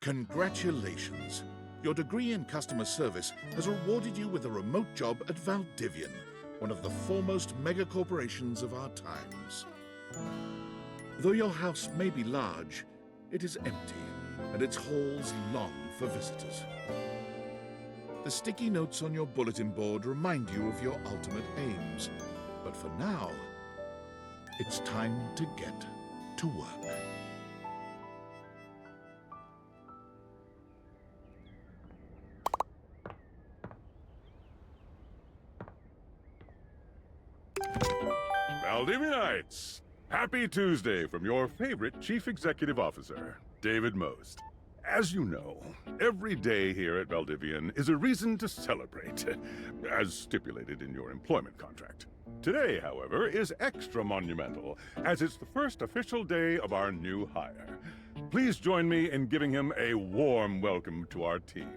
Congratulations! Your degree in customer service has rewarded you with a remote job at Valdivian, one of the foremost megacorporations of our times. Though your house may be large, it is empty, and its halls long for visitors. The sticky notes on your bulletin board remind you of your ultimate aims, but for now, it's time to get to work. Valdivianites! Happy Tuesday from your favorite Chief Executive Officer, David Most. As you know, every day here at Valdivian is a reason to celebrate, as stipulated in your employment contract. Today, however, is extra monumental, as it's the first official day of our new hire. Please join me in giving him a warm welcome to our team.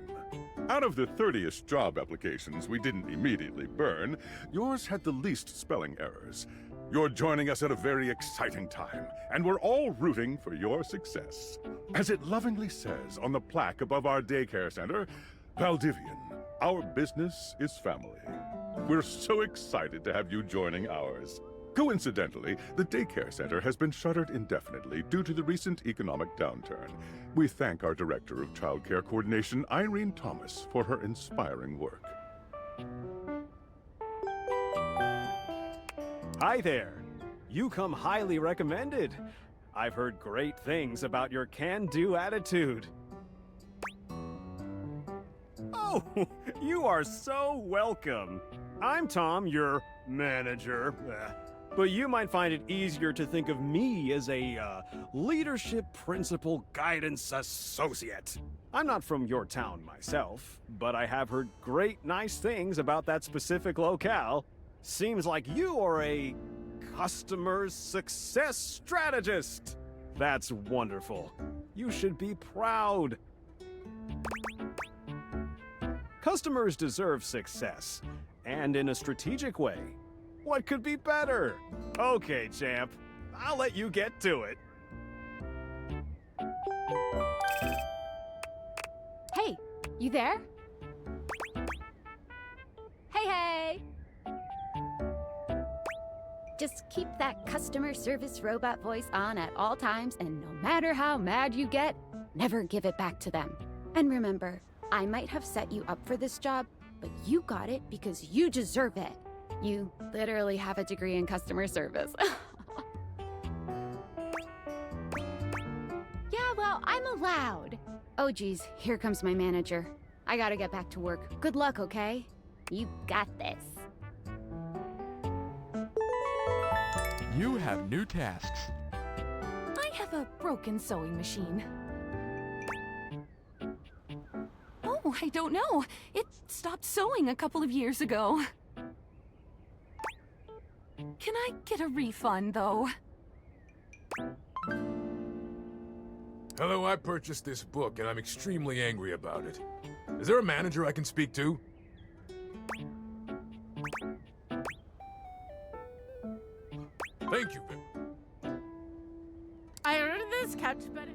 Out of the 30-ish job applications we didn't immediately burn, yours had the least spelling errors. You're joining us at a very exciting time, and we're all rooting for your success. As it lovingly says on the plaque above our daycare center, Valdivian, our business is family. We're so excited to have you joining ours. Coincidentally, the daycare center has been shuttered indefinitely due to the recent economic downturn. We thank our Director of Child Care Coordination, Irene Thomas, for her inspiring work. Hi there. You come highly recommended. I've heard great things about your can-do attitude. Oh, you are so welcome. I'm Tom, your manager. But you might find it easier to think of me as a leadership principal guidance associate. I'm not from your town myself, but I have heard great nice things about that specific locale. Seems like you are a customer success strategist. That's wonderful. You should be proud. Customers deserve success, and in a strategic way. What could be better? Okay, champ. I'll let you get to it. Hey, you there? Hey! Just keep that customer service robot voice on at all times, and no matter how mad you get, never give it back to them. And remember, I might have set you up for this job, but you got it because you deserve it. You literally have a degree in customer service. Yeah, well, I'm allowed. Oh geez, here comes my manager. I gotta get back to work. Good luck, okay? You got this. You have new tasks. I have a broken sewing machine. Oh, I don't know. It stopped sewing a couple of years ago. Can I get a refund, though? Hello, I purchased this book, and I'm extremely angry about it. Is there a manager I can speak to? Thank you, Vic. I ordered this couch, but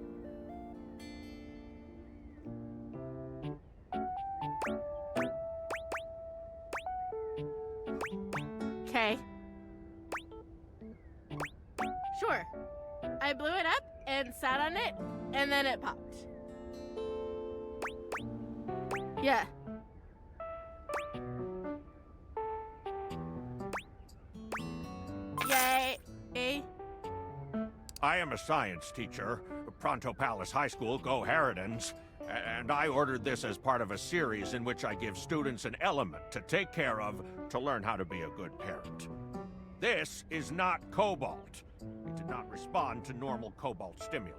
okay. Sure. I blew it up and sat on it, and then it popped. Yeah. Yay. I am a science teacher, Pronto Palace High School, go Harridans, and I ordered this as part of a series in which I give students an element to take care of to learn how to be a good parent. This is not cobalt. It did not respond to normal cobalt stimuli.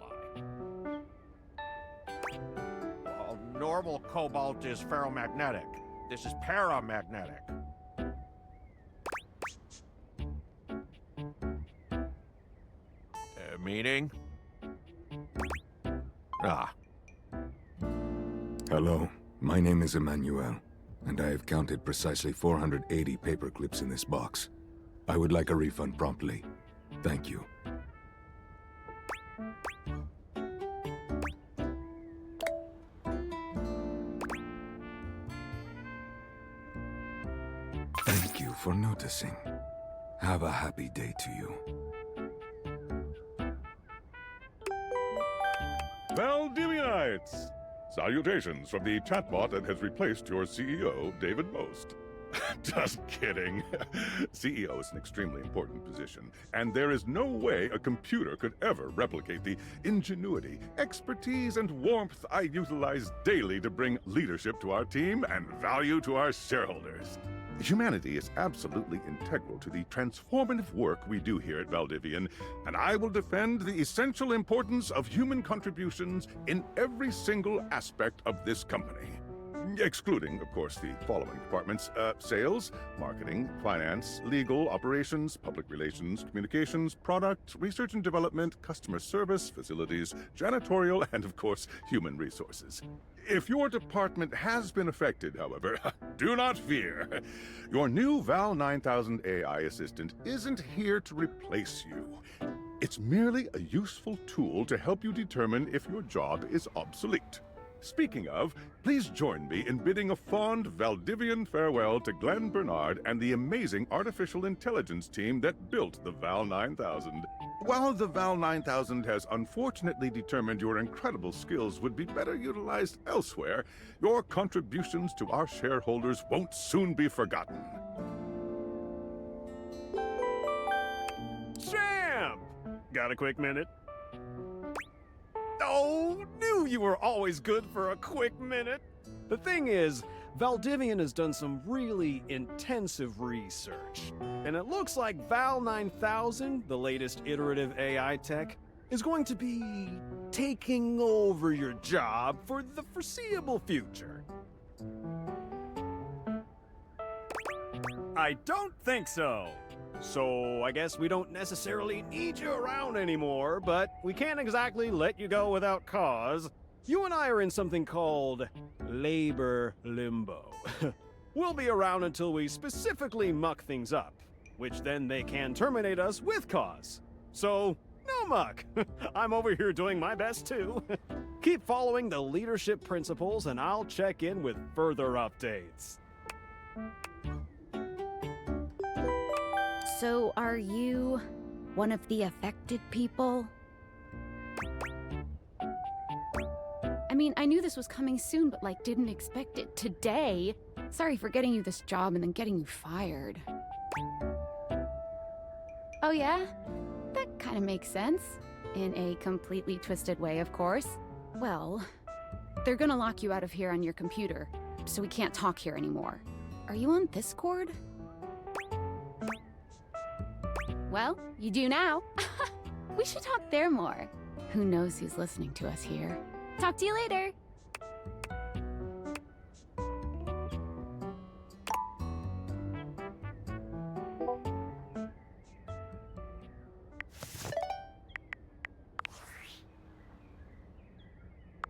Well, normal cobalt is ferromagnetic. This is paramagnetic. Meaning? Hello, my name is Emmanuel, and I have counted precisely 480 paper clips in this box. I would like a refund promptly. Thank you. for noticing. Have a happy day to you. Valdivianites! Salutations from the chatbot that has replaced your CEO, David Most. Just kidding. CEO is an extremely important position, and there is no way a computer could ever replicate the ingenuity, expertise, and warmth I utilize daily to bring leadership to our team and value to our shareholders. Humanity is absolutely integral to the transformative work we do here at Valdivian, and I will defend the essential importance of human contributions in every single aspect of this company. Excluding, of course, the following departments: sales, marketing, finance, legal, operations, public relations, communications, product, research and development, customer service, facilities, janitorial, and, of course, human resources. If your department has been affected, however, do not fear. Your new Val 9000 AI assistant isn't here to replace you. It's merely a useful tool to help you determine if your job is obsolete. Speaking of, please join me in bidding a fond Valdivian farewell to Glenn Bernard and the amazing artificial intelligence team that built the Val 9000. While the Val 9000 has unfortunately determined your incredible skills would be better utilized elsewhere, your contributions to our shareholders won't soon be forgotten. Champ! Got a quick minute? Oh, knew you were always good for a quick minute. The thing is, Valdivian has done some really intensive research, and it looks like Val 9000, the latest iterative AI tech, is going to be taking over your job for the foreseeable future. I don't think so. So I guess we don't necessarily need you around anymore, but we can't exactly let you go without cause. You and I are in something called labor limbo. We'll be around until we specifically muck things up, which then they can terminate us with cause. So, no muck. I'm over here doing my best too. Keep following the leadership principles and I'll check in with further updates. So, are you one of the affected people? I mean, I knew this was coming soon, but didn't expect it today. Sorry for getting you this job and then getting you fired. Oh yeah? That kind of makes sense. In a completely twisted way, of course. Well, they're gonna lock you out of here on your computer, so we can't talk here anymore. Are you on Discord? Well, you do now. We should talk there more. Who knows who's listening to us here? Talk to you later.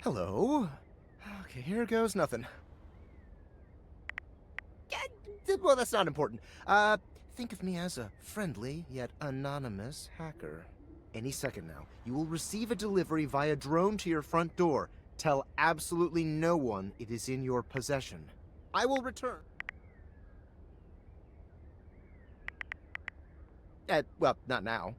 Hello. Okay, here goes nothing. Well, that's not important. Think of me as a friendly, yet anonymous hacker. Any second now, you will receive a delivery via drone to your front door. Tell absolutely no one it is in your possession. I will return. Well, not now.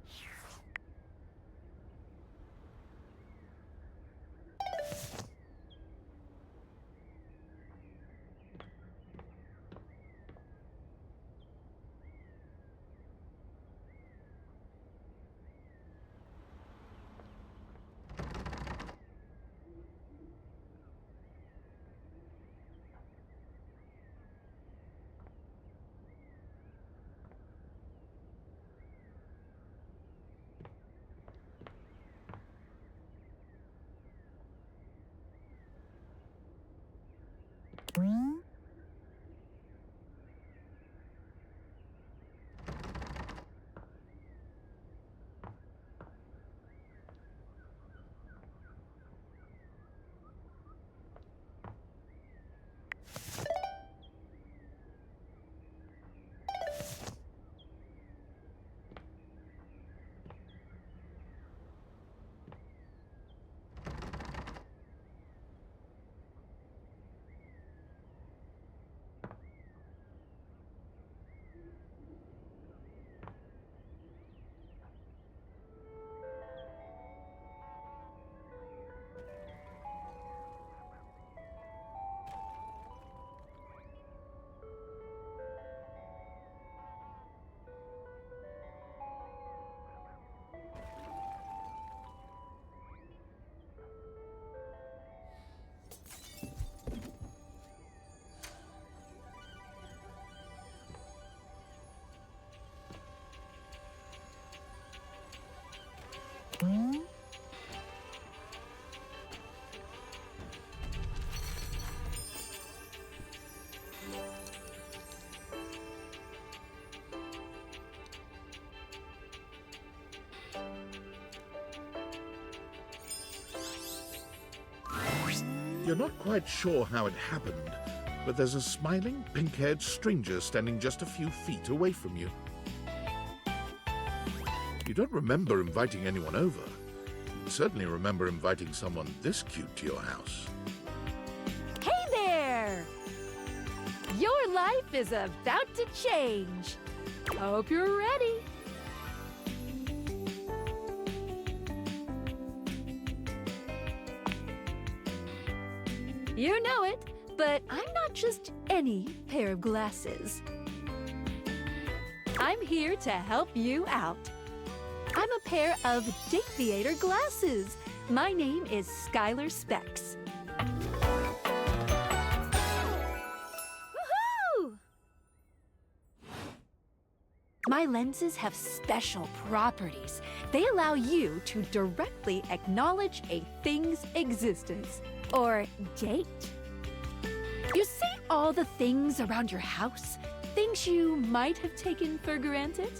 You're not quite sure how it happened, but there's a smiling, pink-haired stranger standing just a few feet away from you. You don't remember inviting anyone over. You certainly remember inviting someone this cute to your house. Hey there! Your life is about to change. Hope you're ready. You know it, but I'm not just any pair of glasses. I'm here to help you out. I'm a pair of Daviator glasses. My name is Skylar Specs. Woohoo! My lenses have special properties. They allow you to directly acknowledge a thing's existence, or date. You see all the things around your house? Things you might have taken for granted?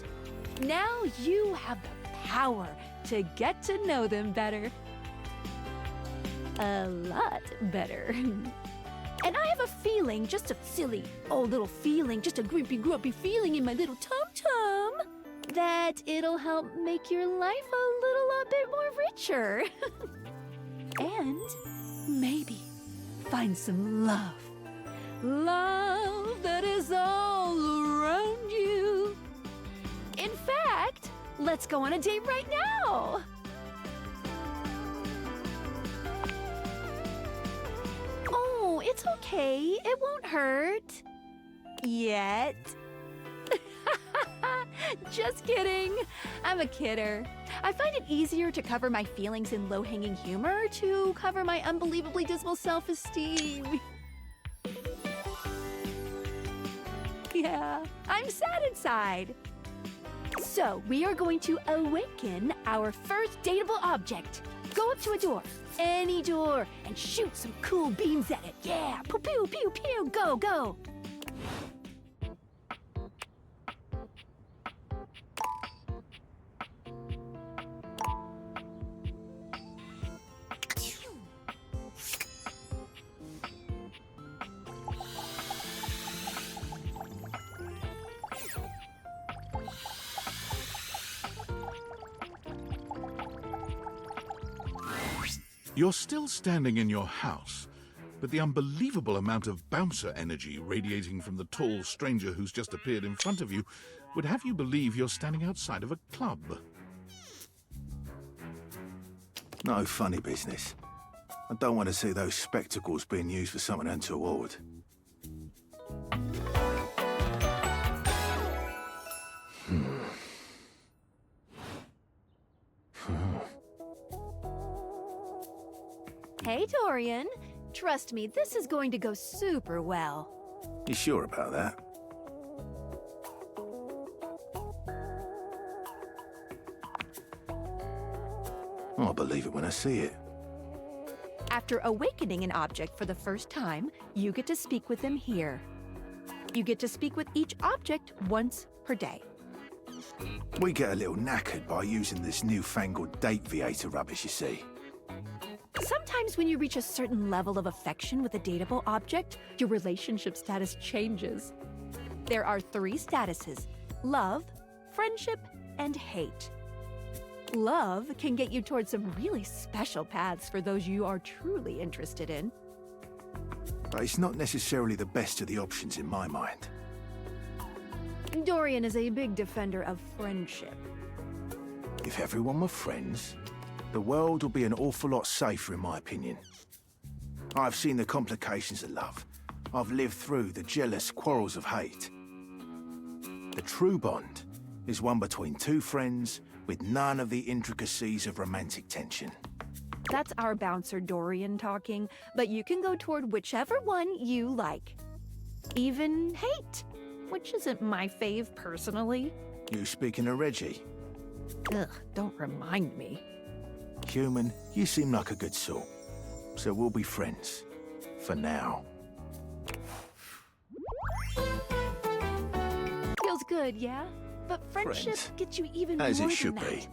Now you have the power to get to know them better. A lot better. And I have a feeling, just a silly old little feeling, just a grumpy feeling in my little tum-tum, that it'll help make your life a little bit more richer. And maybe find some love. Love that is all around you. In fact, let's go on a date right now. Oh, it's okay. It won't hurt. Yet. Just kidding. I'm a kidder. I find it easier to cover my feelings in low-hanging humor to cover my unbelievably dismal self-esteem. Yeah, I'm sad inside. So, we are going to awaken our first dateable object. Go up to a door, any door, and shoot some cool beams at it. Yeah, pew, pew, pew, pew, go, go. You're still standing in your house, but the unbelievable amount of bouncer energy radiating from the tall stranger who's just appeared in front of you would have you believe you're standing outside of a club. No funny business. I don't want to see those spectacles being used for something untoward. Hey, Dorian. Trust me, this is going to go super well. You sure about that? I'll believe it when I see it. After awakening an object for the first time, you get to speak with them here. You get to speak with each object once per day. We get a little knackered by using this newfangled Daviator rubbish, you see. Sometimes when you reach a certain level of affection with a dateable object, your relationship status changes. There are 3 statuses: love, friendship, and hate. Love can get you towards some really special paths for those you are truly interested in. But it's not necessarily the best of the options in my mind. Dorian is a big defender of friendship. If everyone were friends, the world would be an awful lot safer, in my opinion. I've seen the complications of love. I've lived through the jealous quarrels of hate. The true bond is one between 2 friends with none of the intricacies of romantic tension. That's our bouncer Dorian talking, but you can go toward whichever one you like. Even hate, which isn't my fave personally. You speaking of Reggie? Ugh, don't remind me. Human, you seem like a good sort. So we'll be friends. For now. Feels good, yeah? But friendship Friends. gets you even As more it should than be.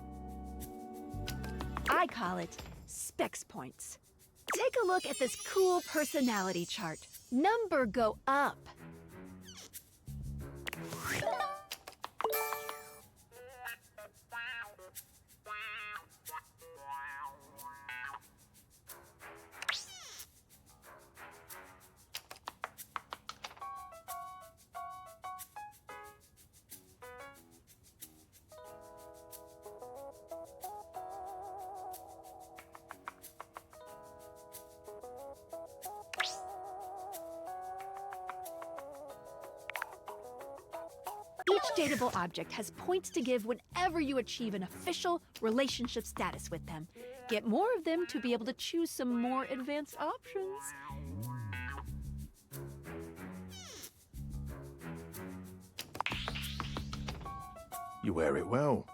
that. I call it specs points. Take a look at this cool personality chart. Number go up. Each dateable object has points to give whenever you achieve an official relationship status with them. Get more of them to be able to choose some more advanced options. You wear it well.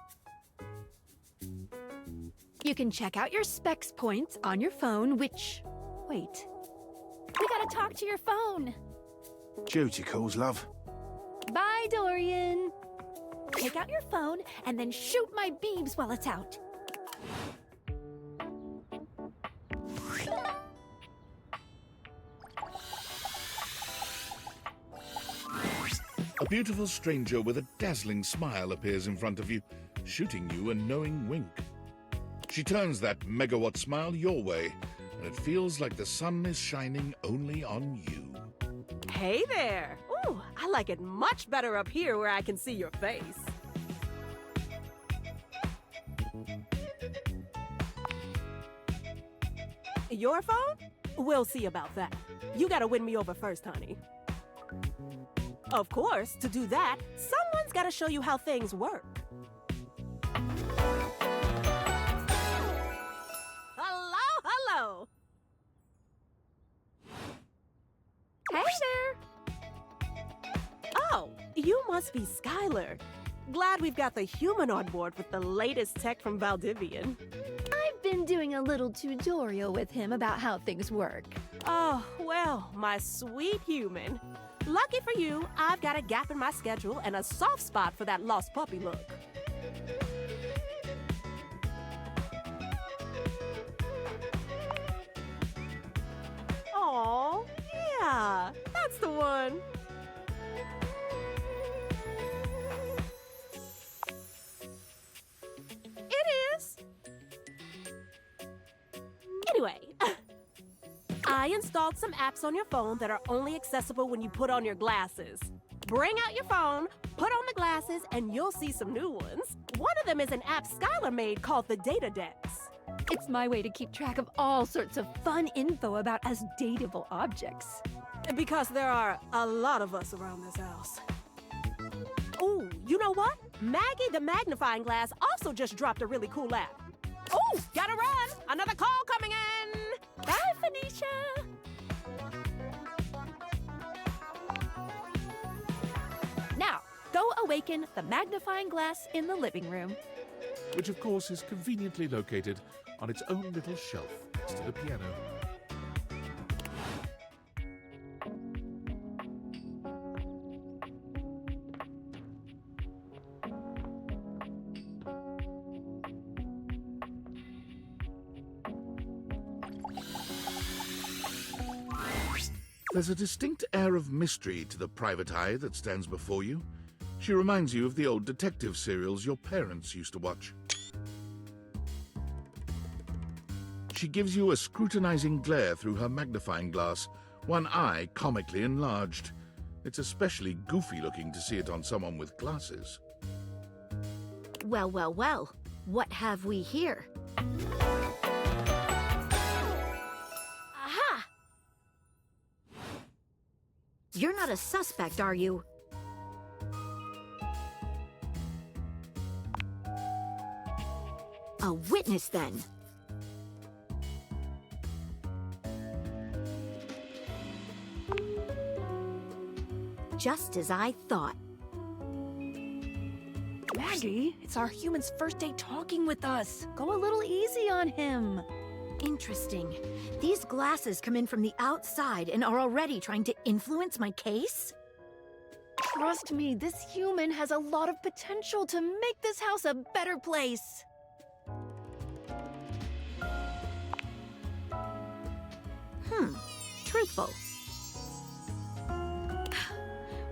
You can check out your specs points on your phone, which... Wait. We gotta talk to your phone. Duty calls, love. Bye, Dorian. Take out your phone and then shoot my beams while it's out. A beautiful stranger with a dazzling smile appears in front of you, shooting you a knowing wink. She turns that megawatt smile your way, and it feels like the sun is shining only on you. Hey there! Ooh, I like it much better up here where I can see your face. Your phone? We'll see about that. You gotta win me over first, honey. Of course, to do that, someone's gotta show you how things work. Hello, hello! Hey there! Oh, you must be Skylar. Glad we've got the human on board with the latest tech from Valdivian. I've been doing a little tutorial with him about how things work. Oh, well, my sweet human. Lucky for you, I've got a gap in my schedule and a soft spot for that lost puppy look. Aw, yeah, that's the one. It is. Anyway, I installed some apps on your phone that are only accessible when you put on your glasses. Bring out your phone, put on the glasses, and you'll see some new ones. One of them is an app Skylar made called the Data Dex. It's my way to keep track of all sorts of fun info about us dateable objects. Because there are a lot of us around this house. Ooh, you know what? Maggie the Magnifying Glass also just dropped a really cool app. Ooh, gotta run! Another call coming in! Bye, Phoenicia! Now, go awaken the magnifying glass in the living room. Which of course is conveniently located on its own little shelf next to the piano. There's a distinct air of mystery to the private eye that stands before you. She reminds you of the old detective serials your parents used to watch. She gives you a scrutinizing glare through her magnifying glass, one eye comically enlarged. It's especially goofy looking to see it on someone with glasses. Well, well, well. What have we here? Aha! You're not a suspect, are you? A witness, then. Just as I thought. Maggie, it's our human's first day talking with us. Go a little easy on him. Interesting. These glasses come in from the outside and are already trying to influence my case? Trust me, this human has a lot of potential to make this house a better place. Truthful.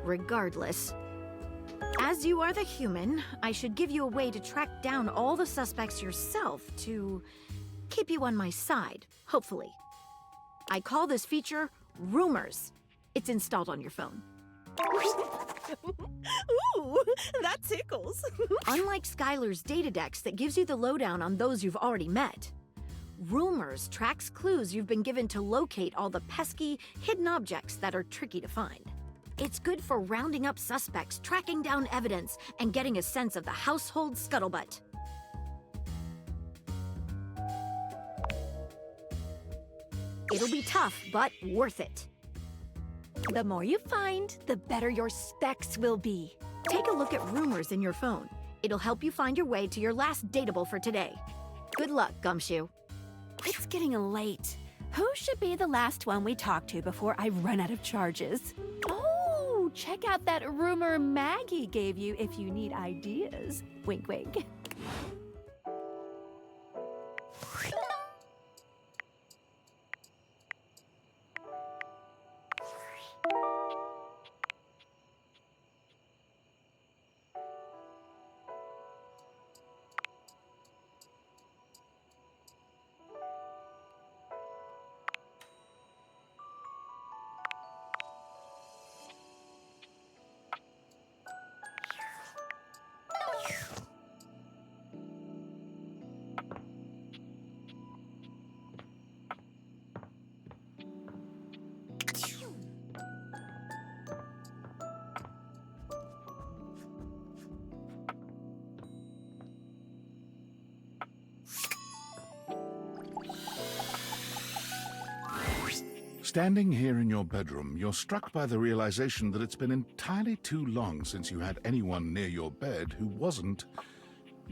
Regardless, as you are the human, I should give you a way to track down all the suspects yourself to keep you on my side, hopefully. I call this feature Rumors. It's installed on your phone. Ooh, that tickles. Unlike Skylar's Datadex that gives you the lowdown on those you've already met, Rumors tracks clues you've been given to locate all the pesky, hidden objects that are tricky to find. It's good for rounding up suspects, tracking down evidence, and getting a sense of the household scuttlebutt. It'll be tough, but worth it. The more you find, the better your specs will be. Take a look at Rumors in your phone. It'll help you find your way to your last dateable for today. Good luck, Gumshoe. It's getting late. Who should be the last one we talk to before I run out of charges? Oh, check out that rumor Maggie gave you if you need ideas. Wink, wink. Standing here in your bedroom, you're struck by the realization that it's been entirely too long since you had anyone near your bed who wasn't,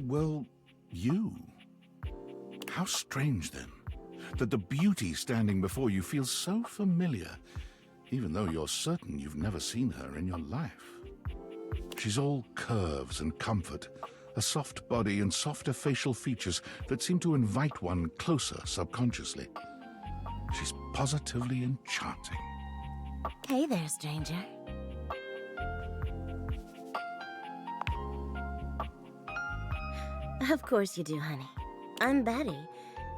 well, you. How strange, then, that the beauty standing before you feels so familiar, even though you're certain you've never seen her in your life. She's all curves and comfort, a soft body and softer facial features that seem to invite one closer subconsciously. She's positively enchanting. Hey there, stranger. Of course you do, honey. I'm Betty,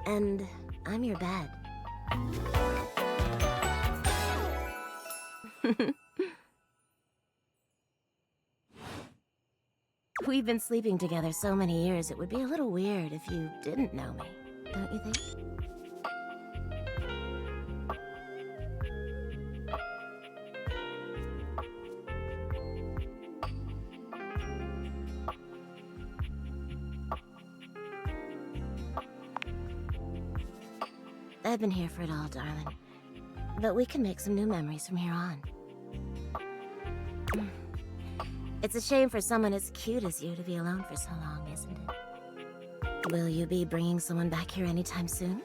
and I'm your bed. We've been sleeping together so many years, it would be a little weird if you didn't know me, don't you think? I've been here for it all, darling. But we can make some new memories from here on. It's a shame for someone as cute as you to be alone for so long, isn't it? Will you be bringing someone back here anytime soon?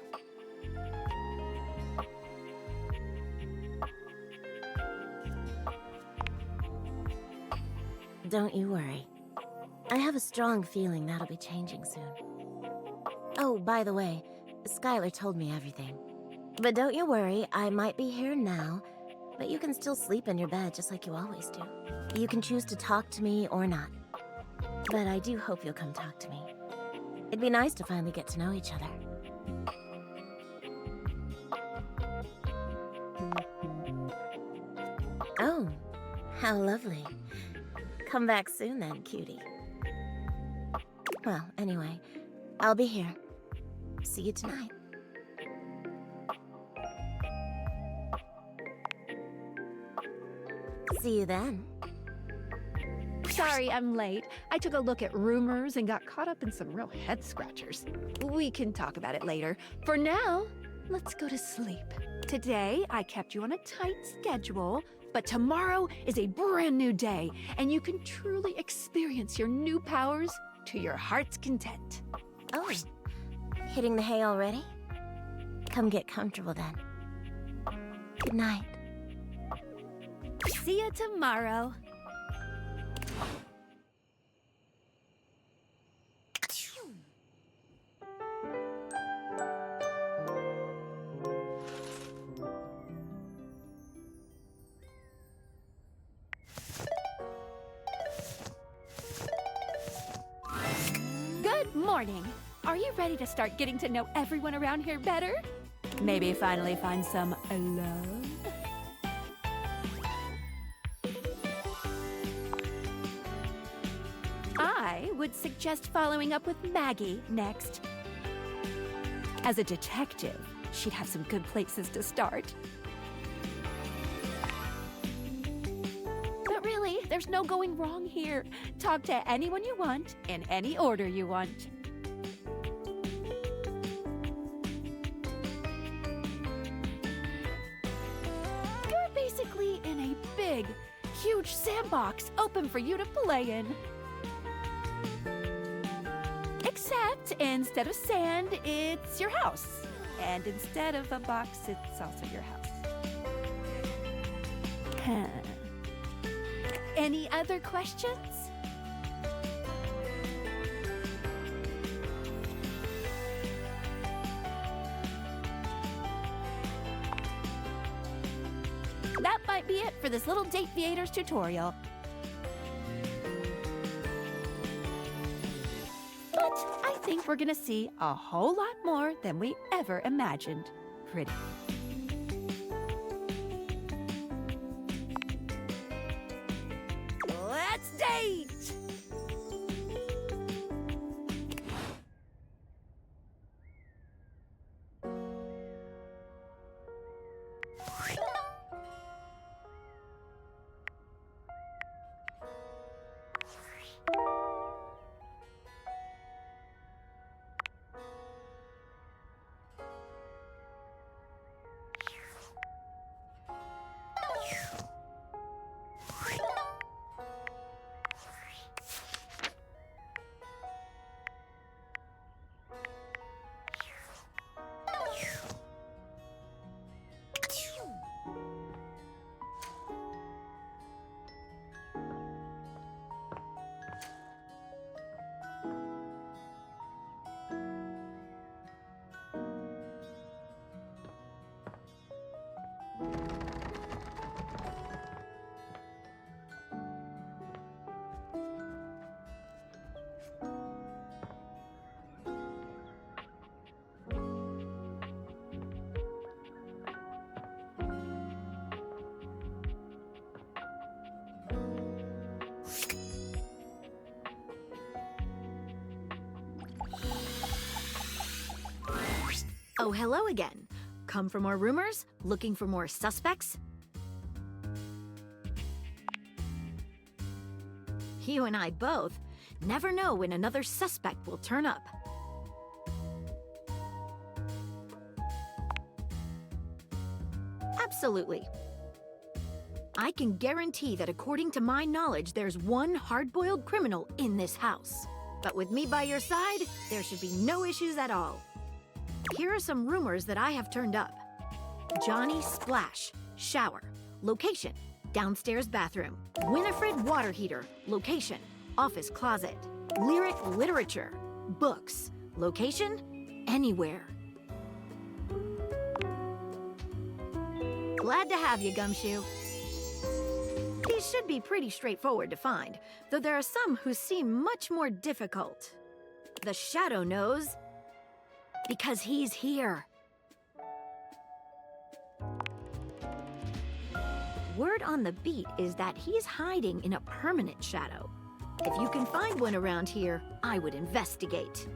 Don't you worry. I have a strong feeling that'll be changing soon. Oh, by the way, Skylar told me everything. But don't you worry, I might be here now, but you can still sleep in your bed just like you always do. You can choose to talk to me or not. But I do hope you'll come talk to me. It'd be nice to finally get to know each other. Oh, how lovely. Come back soon then, cutie. Well, anyway, I'll be here. See you tonight. See you then. Sorry I'm late. I took a look at Rumors and got caught up in some real head scratchers. We can talk about it later. For now, let's go to sleep. Today, I kept you on a tight schedule, but tomorrow is a brand new day, and you can truly experience your new powers to your heart's content. Oh, hitting the hay already? Come get comfortable then. Good night. See you tomorrow. morning. Are you ready to start getting to know everyone around here better? Maybe finally find some love? I would suggest following up with Maggie next. As a detective, she'd have some good places to start. But really, there's no going wrong here. Talk to anyone you want, in any order you want. You're basically in a big, huge sandbox open for you to play in. Except instead of sand, it's your house. And instead of a box, it's also your house. Huh. Any other questions? That might be it for this little Date Viators tutorial. But I think we're gonna see a whole lot more than we ever imagined. Pretty. Let's date! Oh, hello again. Come for more rumors? Looking for more suspects? You and I both never know when another suspect will turn up. Absolutely. I can guarantee that according to my knowledge, there's one hard-boiled criminal in this house. But with me by your side, there should be no issues at all. Here are some rumors that I have turned up. Johnny Splash, shower. Location, downstairs bathroom. Winifred water heater, location, office closet. Lyric literature, books. Location, anywhere. Glad to have you, Gumshoe. These should be pretty straightforward to find, though there are some who seem much more difficult. The Shadow knows, because he's here. Word on the beat is that he's hiding in a permanent shadow. If you can find one around here, I would investigate.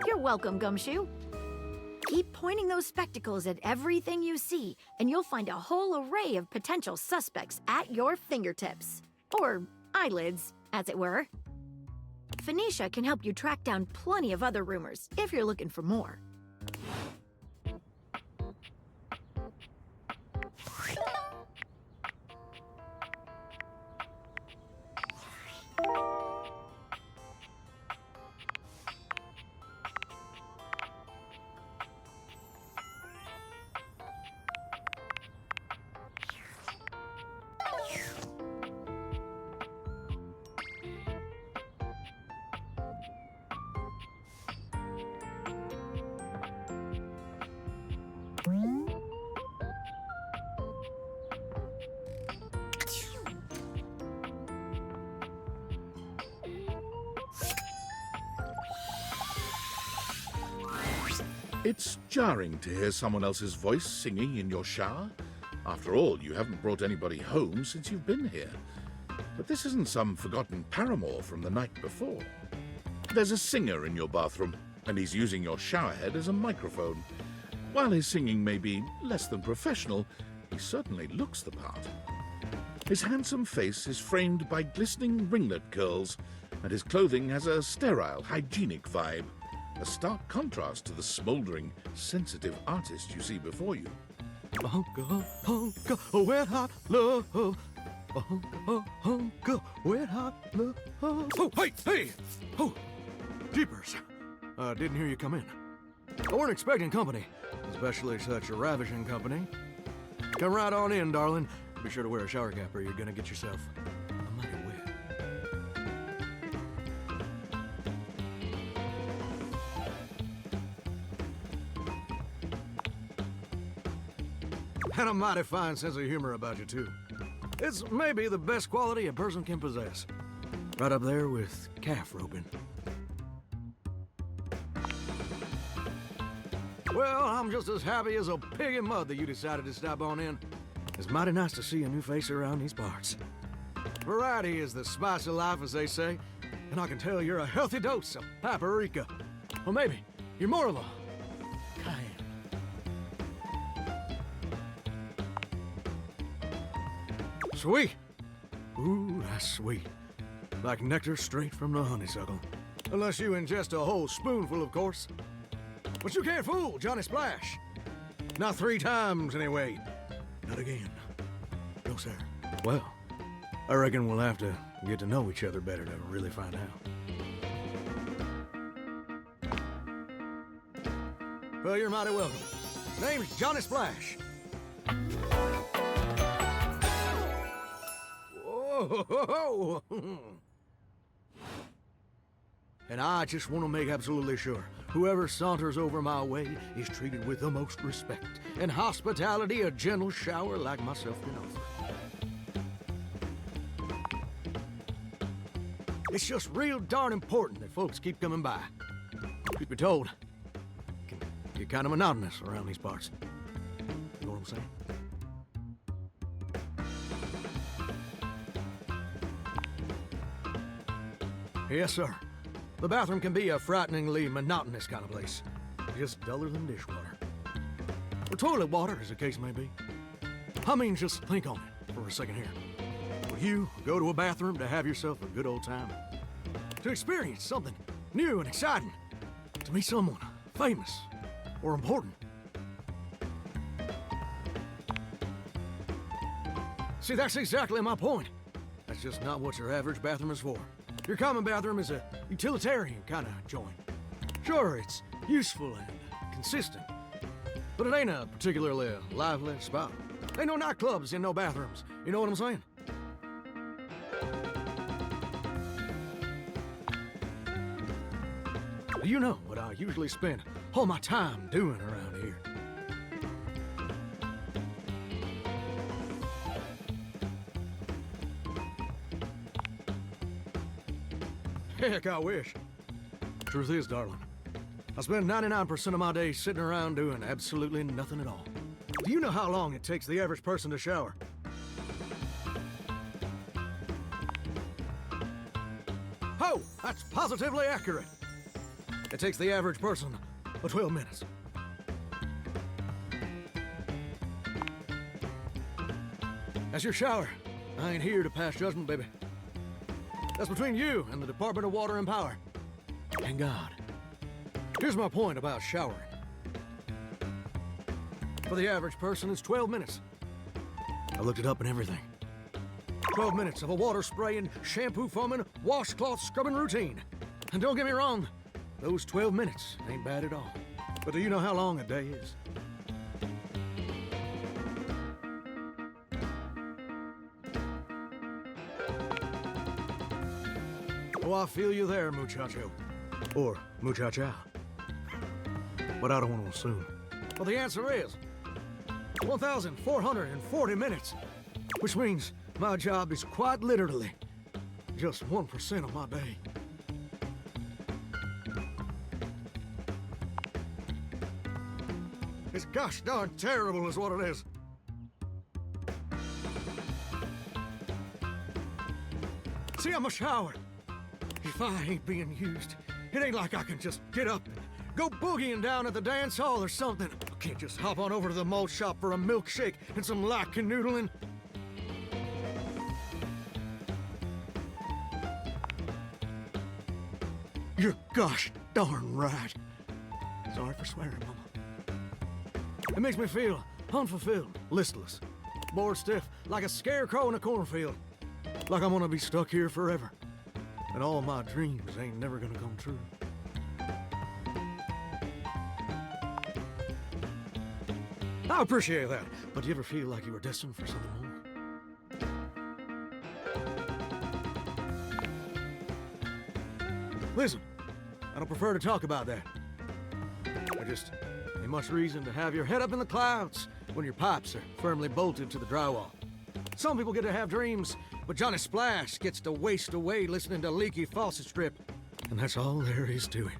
You're welcome, Gumshoe. Keep pointing those spectacles at everything you see, and you'll find a whole array of potential suspects at your fingertips. Or eyelids, as it were. Phoenicia can help you track down plenty of other rumors, if you're looking for more. It's jarring to hear someone else's voice singing in your shower. After all, you haven't brought anybody home since you've been here. But this isn't some forgotten paramour from the night before. There's a singer in your bathroom, and he's using your showerhead as a microphone. While his singing may be less than professional, he certainly looks the part. His handsome face is framed by glistening ringlet curls, and his clothing has a sterile, hygienic vibe, a stark contrast to the smouldering, sensitive artist you see before you. Hunka, hunka, wet hot love. Hunka, hunka, wet hot love. Oh, hey! Oh, jeepers. Didn't hear you come in. I weren't expecting company, especially such a ravishing company. Come right on in, darling. Be sure to wear a shower cap or you're gonna get yourself a mighty wet. And a mighty fine sense of humor about you, too. It's maybe the best quality a person can possess. Right up there with calf roping. Well, I'm just as happy as a pig in mud that you decided to stop on in. It's mighty nice to see a new face around these parts. Variety is the spice of life, as they say, and I can tell you're a healthy dose of paprika. Or maybe you're more of a cayenne. Sweet. Ooh, that's sweet. Like nectar straight from the honeysuckle. Unless you ingest a whole spoonful, of course. But you can't fool Johnny Splash. Not 3 times, anyway. Not again. No, sir. Well, I reckon we'll have to get to know each other better to really find out. Well, you're mighty welcome. Name's Johnny Splash. Whoa! And I just want to make absolutely sure whoever saunters over my way is treated with the most respect and hospitality a gentle shower like myself can offer. It's just real darn important that folks keep coming by. Truth be told, it can get kind of monotonous around these parts. You know what I'm saying? Yes, sir. The bathroom can be a frighteningly monotonous kind of place. Just duller than dishwater. Or toilet water, as the case may be. I mean, just think on it for a second here. Will you go to a bathroom to have yourself a good old time? To experience something new and exciting? To meet someone famous or important? See, that's exactly my point. That's just not what your average bathroom is for. Your common bathroom is a utilitarian kind of joint. Sure, it's useful and consistent, but it ain't a particularly lively spot. Ain't no nightclubs in no bathrooms. You know what I'm saying? You know what I usually spend all my time doing around here. Heck, I wish. Truth is, darling, I spend 99% of my day sitting around doing absolutely nothing at all. Do you know how long it takes the average person to shower? Oh, that's positively accurate. It takes the average person 12 minutes. That's your shower. I ain't here to pass judgment, baby. That's between you and the Department of Water and Power. And God. Here's my point about showering. For the average person, it's 12 minutes. I looked it up and everything. 12 minutes of a water spraying, shampoo foaming, washcloth scrubbing routine. And don't get me wrong, those 12 minutes ain't bad at all. But do you know how long a day is? Oh, I feel you there, muchacho. Or muchacha. But I don't want to assume. Well, the answer is 1,440 minutes. Which means my job is quite literally just 1% of my day. Gosh darn terrible is what it is. See, I'm a shower. If I ain't being used, it ain't like I can just get up and go boogieing down at the dance hall or something. I can't just hop on over to the malt shop for a milkshake and some light canoodling. You're gosh darn right. Sorry for swearing, Mama. It makes me feel unfulfilled, listless, bored stiff, like a scarecrow in a cornfield. Like I'm gonna be stuck here forever. And all my dreams ain't never gonna come true. I appreciate that, but do you ever feel like you were destined for something more? Listen, I don't prefer to talk about that. There just ain't much reason to have your head up in the clouds when your pipes are firmly bolted to the drywall. Some people get to have dreams, but Johnny Splash gets to waste away listening to Leaky Faucet Strip. And that's all there is to it.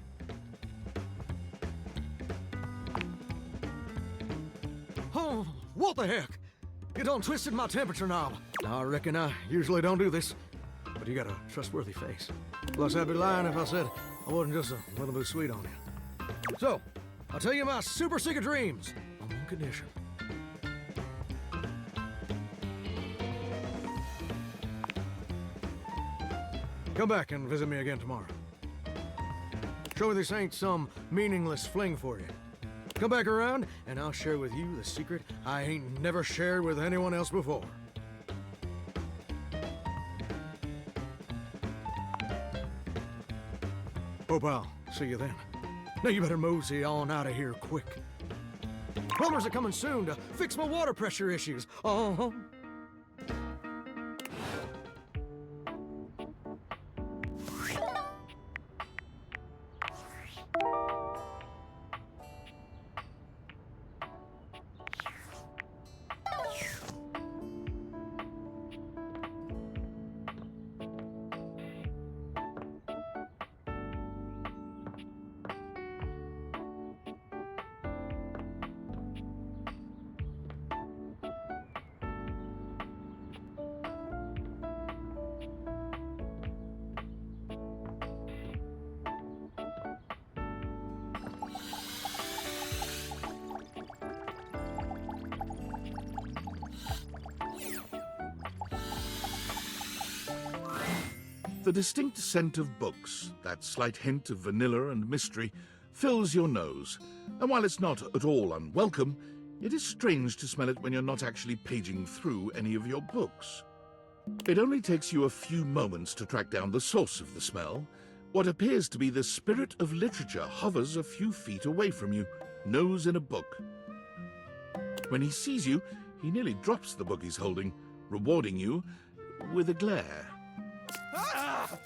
Oh, what the heck? You done twisted my temperature knob. Now, I reckon I usually don't do this, but you got a trustworthy face. Plus, I'd be lying if I said I wasn't just a little bit sweet on you. So, I'll tell you my super secret dreams on one condition. Come back and visit me again tomorrow. Show me this ain't some meaningless fling for you. Come back around, and I'll share with you the secret I ain't never shared with anyone else before. Hope I'll see you then. Now you better mosey on out of here quick. Plumbers are coming soon to fix my water pressure issues. Uh-huh. The distinct scent of books, that slight hint of vanilla and mystery, fills your nose. And while it's not at all unwelcome, it is strange to smell it when you're not actually paging through any of your books. It only takes you a few moments to track down the source of the smell. What appears to be the spirit of literature hovers a few feet away from you, nose in a book. When he sees you, he nearly drops the book he's holding, rewarding you with a glare. Ah!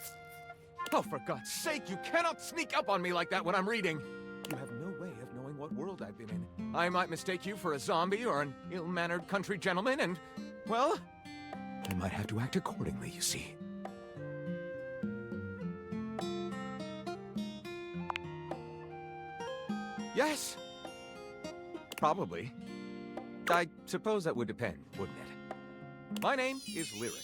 Oh, for God's sake, you cannot sneak up on me like that when I'm reading. You have no way of knowing what world I've been in. I might mistake you for a zombie or an ill-mannered country gentleman, and, well, I might have to act accordingly, you see. Yes. Probably. I suppose that would depend, wouldn't it? My name is Lyric.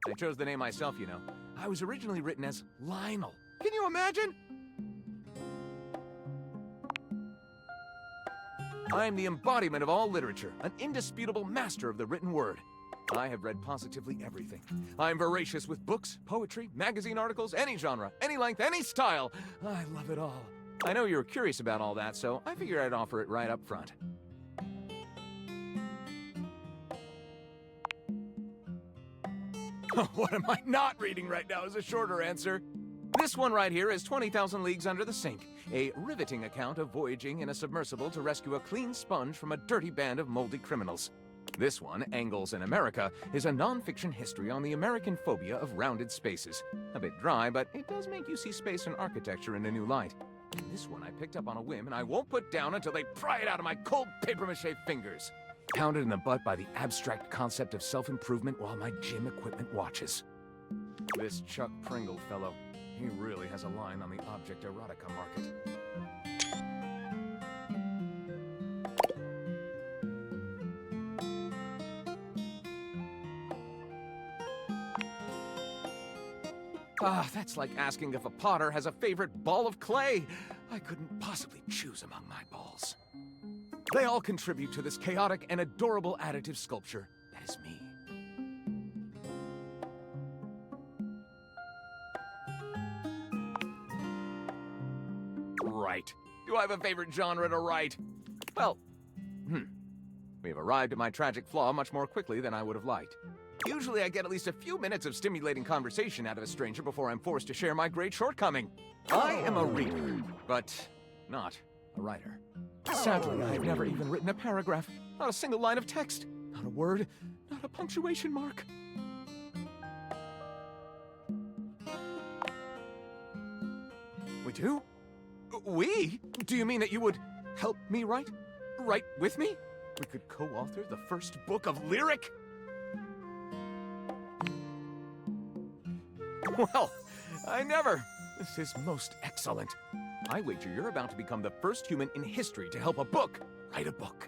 I chose the name myself, you know. I was originally written as Lionel. Can you imagine? I am the embodiment of all literature, an indisputable master of the written word. I have read positively everything. I am voracious with books, poetry, magazine articles, any genre, any length, any style. I love it all. I know you're curious about all that, so I figured I'd offer it right up front. What am I not reading right now is a shorter answer. This one right here is 20,000 Leagues Under the Sink, a riveting account of voyaging in a submersible to rescue a clean sponge from a dirty band of moldy criminals. This one, Angles in America, is a non-fiction history on the American phobia of rounded spaces. A bit dry, but it does make you see space and architecture in a new light. And this one I picked up on a whim, and I won't put down until they pry it out of my cold papier-mâché fingers. Pounded in the butt by the abstract concept of self-improvement while my gym equipment watches. This Chuck Pringle fellow, he really has a line on the object erotica market. Ah, that's like asking if a potter has a favorite ball of clay. I couldn't possibly choose among my balls. They all contribute to this chaotic and adorable additive sculpture that is me. Right. Do I have a favorite genre to write? Well, we have arrived at my tragic flaw much more quickly than I would have liked. Usually I get at least a few minutes of stimulating conversation out of a stranger before I'm forced to share my great shortcoming. I am a reader, but not a writer. Sadly, I've never even written a paragraph, not a single line of text, not a word, not a punctuation mark. We do? We? Do you mean that you would help me write? Write with me? We could co-author the first book of lyric? Well, I never. This is most excellent. I wager you're about to become the first human in history to help a book write a book.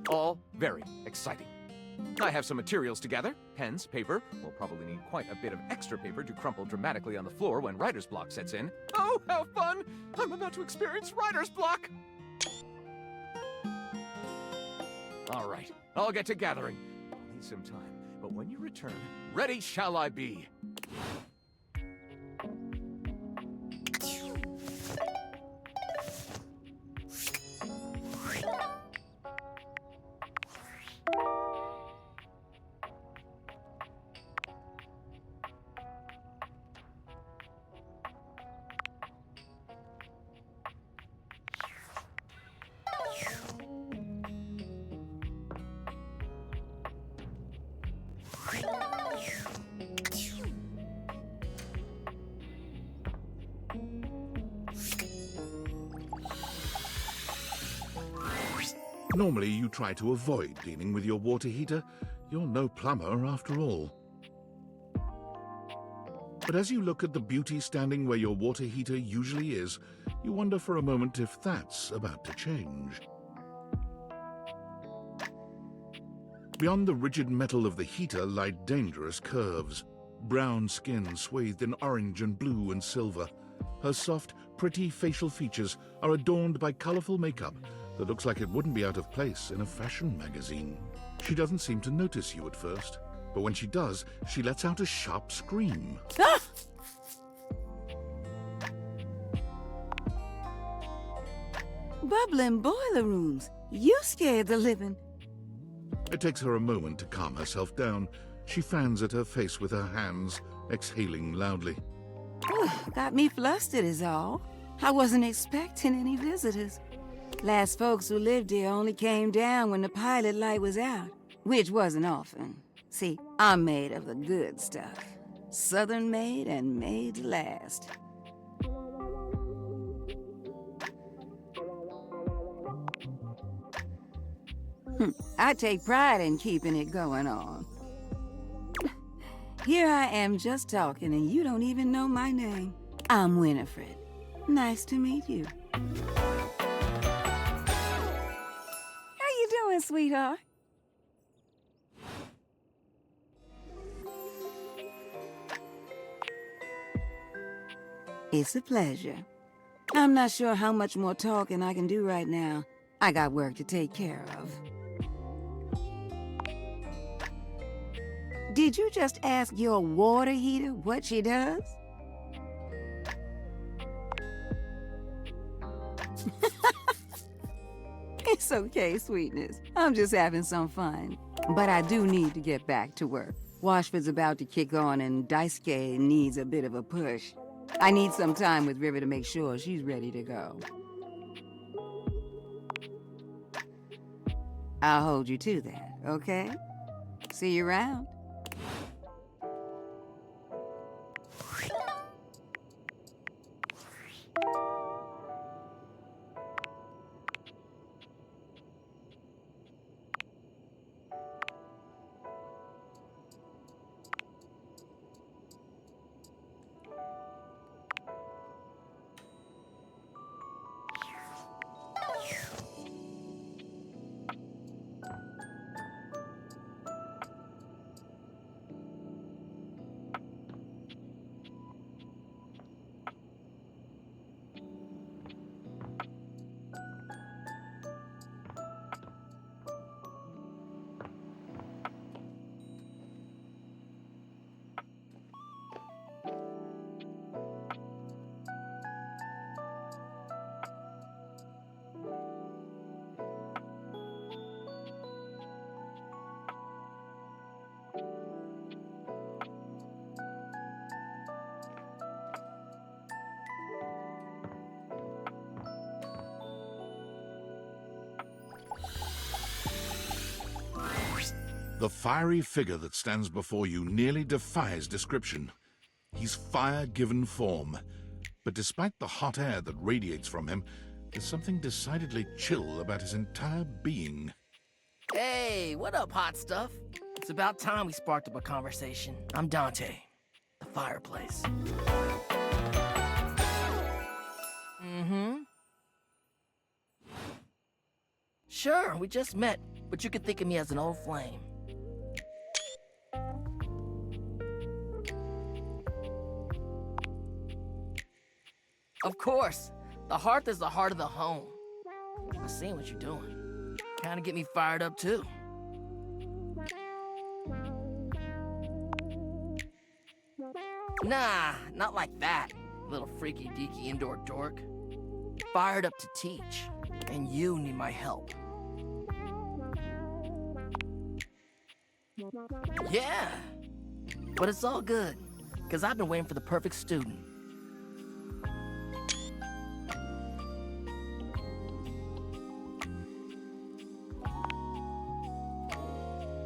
All very exciting. I have some materials to gather. Pens, paper. We'll probably need quite a bit of extra paper to crumple dramatically on the floor when writer's block sets in. Oh, how fun! I'm about to experience writer's block! All right, I'll get to gathering. I'll need some time, but when you return, ready shall I be. Normally, you try to avoid dealing with your water heater. You're no plumber, after all. But as you look at the beauty standing where your water heater usually is, you wonder for a moment if that's about to change. Beyond the rigid metal of the heater lie dangerous curves. Brown skin swathed in orange and blue and silver. Her soft, pretty facial features are adorned by colorful makeup that looks like it wouldn't be out of place in a fashion magazine. She doesn't seem to notice you at first, but when she does, she lets out a sharp scream. Ah! Bubbling boiler rooms. You scared the living. It takes her a moment to calm herself down. She fans at her face with her hands, exhaling loudly. Got me flustered is all. I wasn't expecting any visitors. Last folks who lived here only came down when the pilot light was out, which wasn't often. See, I'm made of the good stuff. Southern made and made to last. I take pride in keeping it going on. Here I am just talking and you don't even know my name. I'm Winifred. Nice to meet you. How you doing, sweetheart? It's a pleasure. I'm not sure how much more talking I can do right now. I got work to take care of. Did you just ask your water heater what she does? It's okay, sweetness. I'm just having some fun. But I do need to get back to work. Washford's about to kick on and Daisuke needs a bit of a push. I need some time with River to make sure she's ready to go. I'll hold you to that, okay? See you around. The fiery figure that stands before you nearly defies description. He's fire given form, but despite the hot air that radiates from him, there's something decidedly chill about his entire being. Hey, what up, hot stuff? It's about time we sparked up a conversation. I'm Dante, the fireplace. Sure, we just met, but you could think of me as an old flame. Of course, the hearth is the heart of the home. I see what you're doing. Kinda get me fired up too. Nah, not like that, little freaky deaky indoor dork. Fired up to teach, and you need my help. Yeah, but it's all good, because I've been waiting for the perfect student.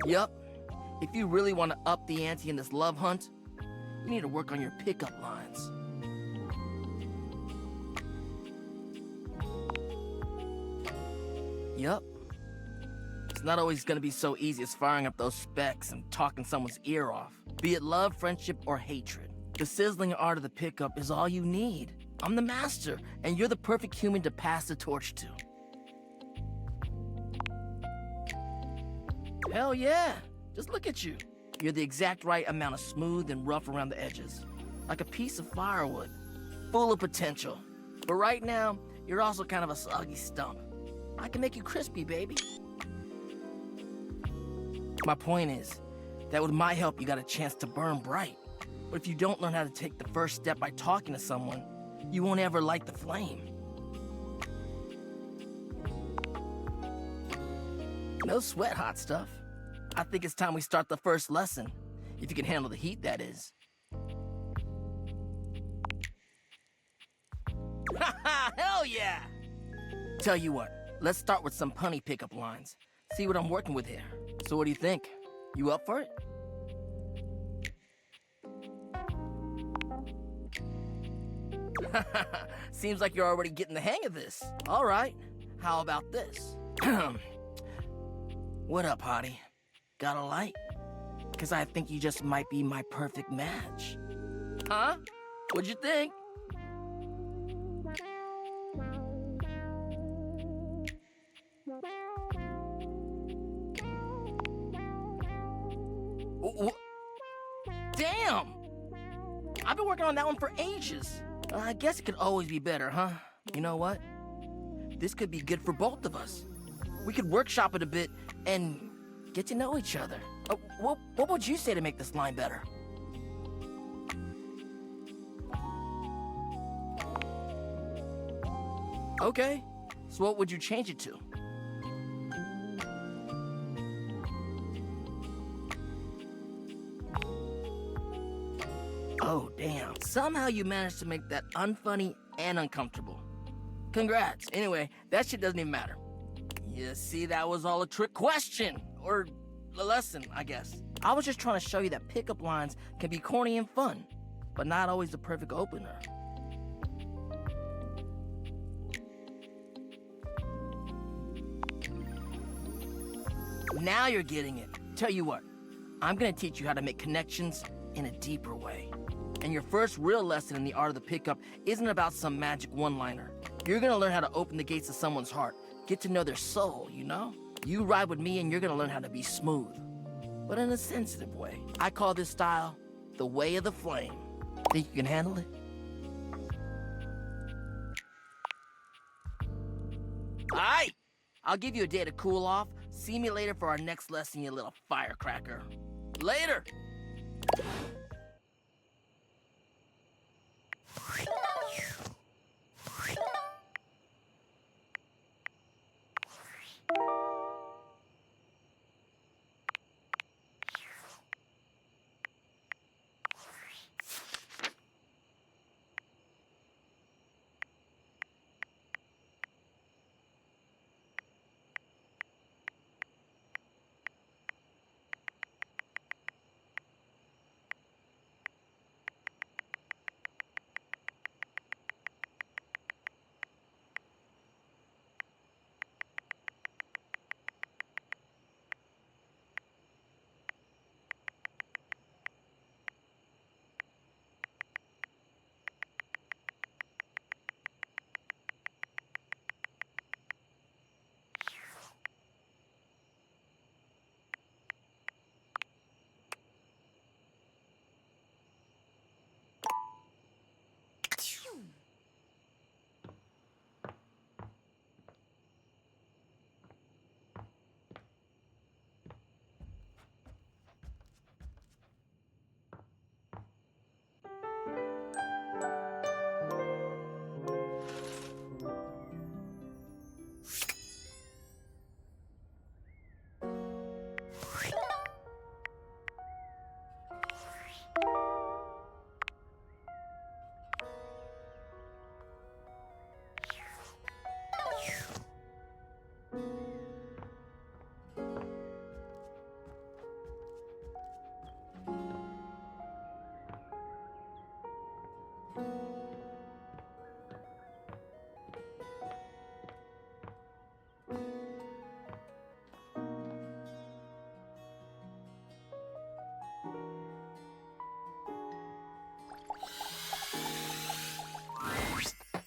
Yup, if you really want to up the ante in this love hunt, you need to work on your pickup lines. Yup. It's not always gonna be so easy as firing up those specs and talking someone's ear off. Be it love, friendship, or hatred. The sizzling art of the pickup is all you need. I'm the master, and you're the perfect human to pass the torch to. Hell yeah! Just look at you. You're the exact right amount of smooth and rough around the edges. Like a piece of firewood. Full of potential. But right now, you're also kind of a soggy stump. I can make you crispy, baby. My point is that with my help, you got a chance to burn bright. But if you don't learn how to take the first step by talking to someone, you won't ever light the flame. No sweat, hot stuff. I think it's time we start the first lesson. If you can handle the heat, that is. Haha, hell yeah! Tell you what, let's start with some punny pickup lines. See what I'm working with here. So what do you think? You up for it? Seems like you're already getting the hang of this. All right, how about this? What up, hottie? Got a light? Because I think you just might be my perfect match. Huh? What'd you think? Damn! I've been working on that one for ages. I guess it could always be better, huh? You know what? This could be good for both of us. We could workshop it a bit and get to know each other. What would you say to make this line better? Okay, so what would you change it to? Oh, damn. Somehow you managed to make that unfunny and uncomfortable. Congrats. Anyway, that shit doesn't even matter. You see, that was all a trick question. Or a lesson, I guess. I was just trying to show you that pickup lines can be corny and fun, but not always the perfect opener. Now you're getting it. Tell you what, I'm gonna teach you how to make connections in a deeper way. And your first real lesson in the art of the pickup isn't about some magic one-liner. You're gonna learn how to open the gates of someone's heart, get to know their soul, you know? You ride with me and you're gonna learn how to be smooth, but in a sensitive way. I call this style the way of the flame. Think you can handle it? Aight! I'll give you a day to cool off. See me later for our next lesson, you little firecracker. Later!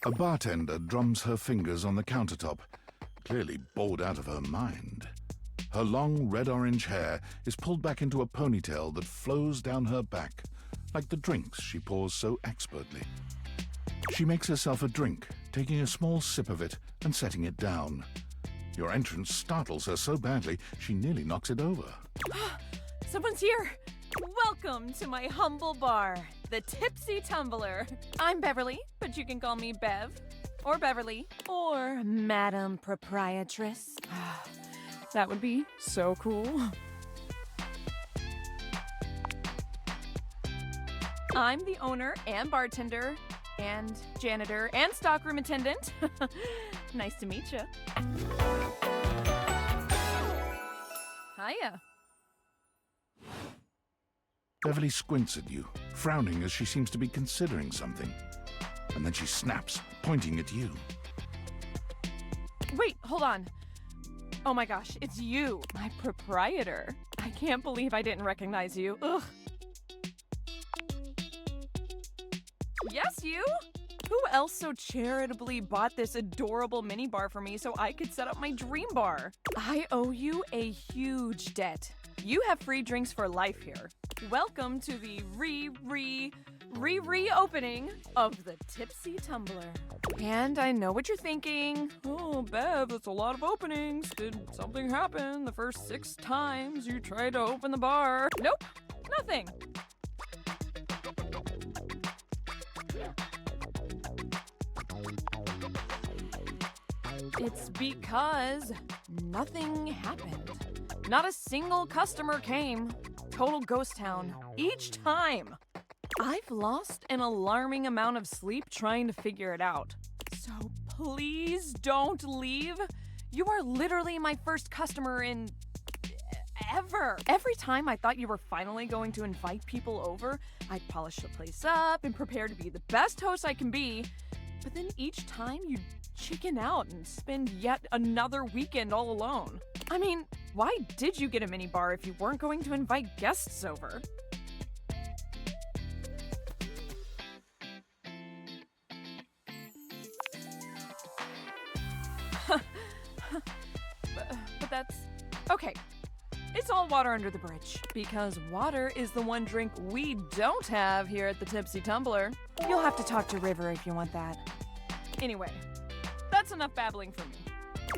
A bartender drums her fingers on the countertop, clearly bored out of her mind. Her long red-orange hair is pulled back into a ponytail that flows down her back, like the drinks she pours so expertly. She makes herself a drink, taking a small sip of it and setting it down. Your entrance startles her so badly, she nearly knocks it over. Someone's here! Welcome to my humble bar, the Tipsy Tumbler. I'm Beverly, but you can call me Bev, or Beverly, or Madam Proprietress. That would be so cool. I'm the owner and bartender and janitor and stockroom attendant. Nice to meet you. Hiya. Beverly squints at you, frowning as she seems to be considering something. And then she snaps, pointing at you. Wait, hold on. Oh my gosh, it's you, my proprietor. I can't believe I didn't recognize you. Ugh. Yes, you? Who else so charitably bought this adorable mini bar for me so I could set up my dream bar? I owe you a huge debt. You have free drinks for life here. Welcome to the reopening of the Tipsy Tumbler. And I know what you're thinking. Oh, Bev, that's a lot of openings. Did something happen the first 6 times you tried to open the bar? Nope, nothing. It's because nothing happened. Not a single customer came. Total ghost town. Each time. I've lost an alarming amount of sleep trying to figure it out. So please don't leave. You are literally my first customer in ever. Every time I thought you were finally going to invite people over, I'd polish the place up and prepare to be the best host I can be. But then each time you chicken out and spend yet another weekend all alone. I mean, why did you get a mini bar if you weren't going to invite guests over? but that's okay. It's all water under the bridge, because water is the one drink we don't have here at the Tipsy Tumbler. You'll have to talk to River if you want that. Anyway, that's enough babbling for me.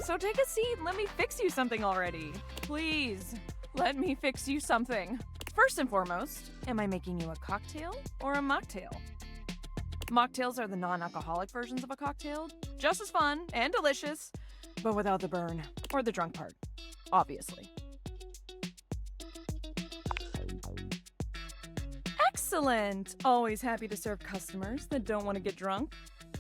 So take a seat and let me fix you something already. Please, let me fix you something. First and foremost, am I making you a cocktail or a mocktail? Mocktails are the non-alcoholic versions of a cocktail, just as fun and delicious, but without the burn or the drunk part, obviously. Excellent! Always happy to serve customers that don't want to get drunk.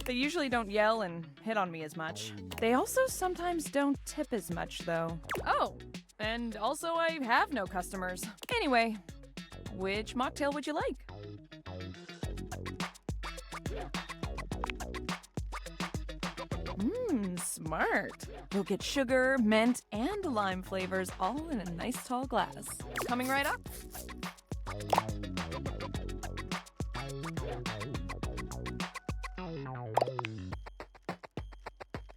They usually don't yell and hit on me as much. They also sometimes don't tip as much, though. Oh, and also I have no customers. Anyway, which mocktail would you like? Smart. You'll get sugar, mint, and lime flavors all in a nice tall glass. Coming right up.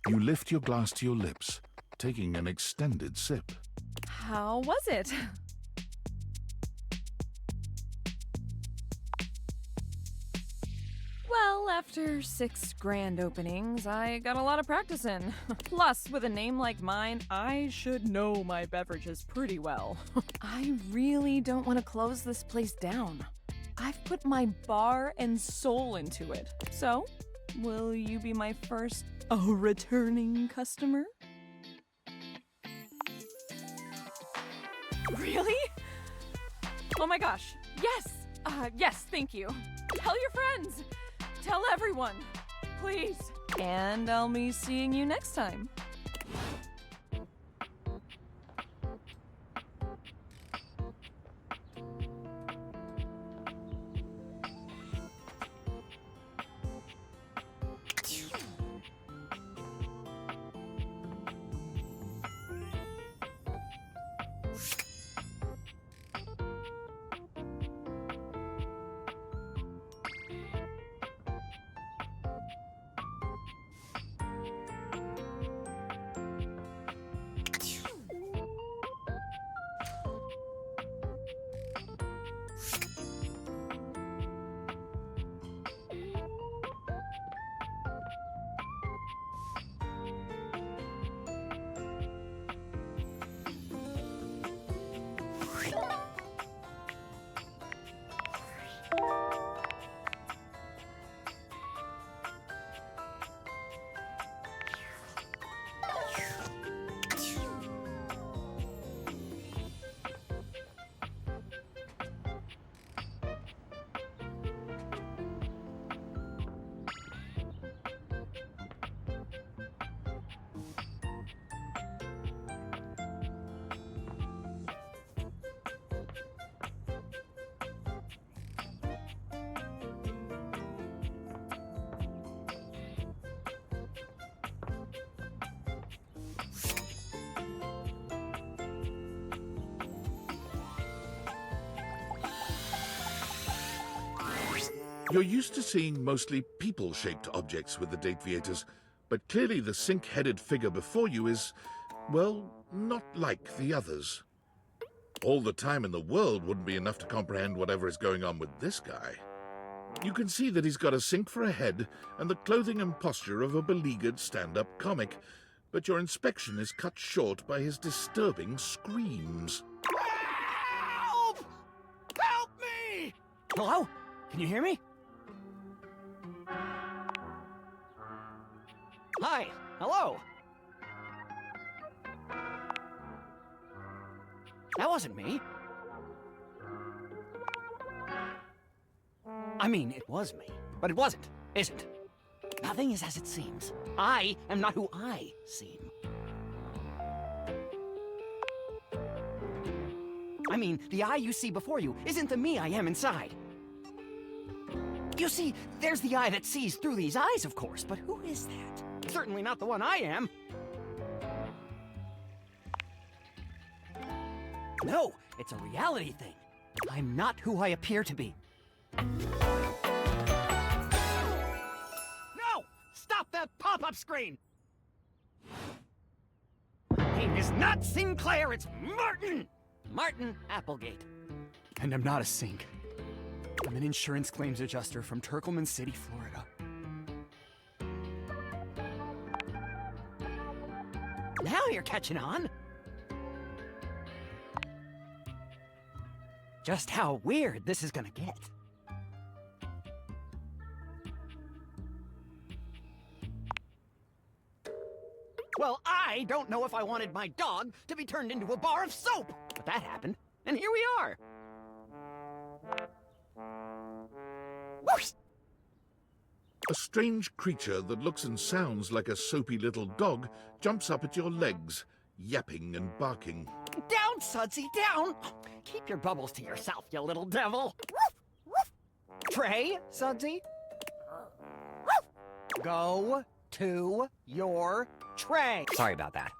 You lift your glass to your lips, taking an extended sip. How was it? Well, after 6 grand openings, I got a lot of practice in. Plus, with a name like mine, I should know my beverages pretty well. I really don't want to close this place down. I've put my bar and soul into it. So, will you be my first returning customer? Really? Oh my gosh, yes! Yes, thank you. Tell your friends! Tell everyone, please. And I'll be seeing you next time. You're used to seeing mostly people-shaped objects with the Dateviators, but clearly the sink-headed figure before you is, well, not like the others. All the time in the world wouldn't be enough to comprehend whatever is going on with this guy. You can see that he's got a sink for a head and the clothing and posture of a beleaguered stand-up comic, but your inspection is cut short by his disturbing screams. Help! Help me! Hello? Can you hear me? Hi. Hello. That wasn't me. I mean, it was me, but it wasn't, isn't. Nothing is as it seems. I am not who I seem. I mean, the I you see before you isn't the me I am inside. You see, there's the I that sees through these eyes, of course, but who is that? Certainly not the one I am. No, it's a reality thing. I'm not who I appear to be. No! Stop that pop-up screen! My name is not Sinclair, it's Martin! Martin Applegate. And I'm not a sink. I'm an insurance claims adjuster from Turkleman City, Florida. Now you're catching on. Just how weird this is gonna get. Well, I don't know if I wanted my dog to be turned into a bar of soap, but that happened, and here we are. Whoosh! A strange creature that looks and sounds like a soapy little dog jumps up at your legs, yapping and barking. Down, Sudsy, down! Keep your bubbles to yourself, you little devil. Woof, woof. Trey, Sudsy. Go to your tray. Sorry about that.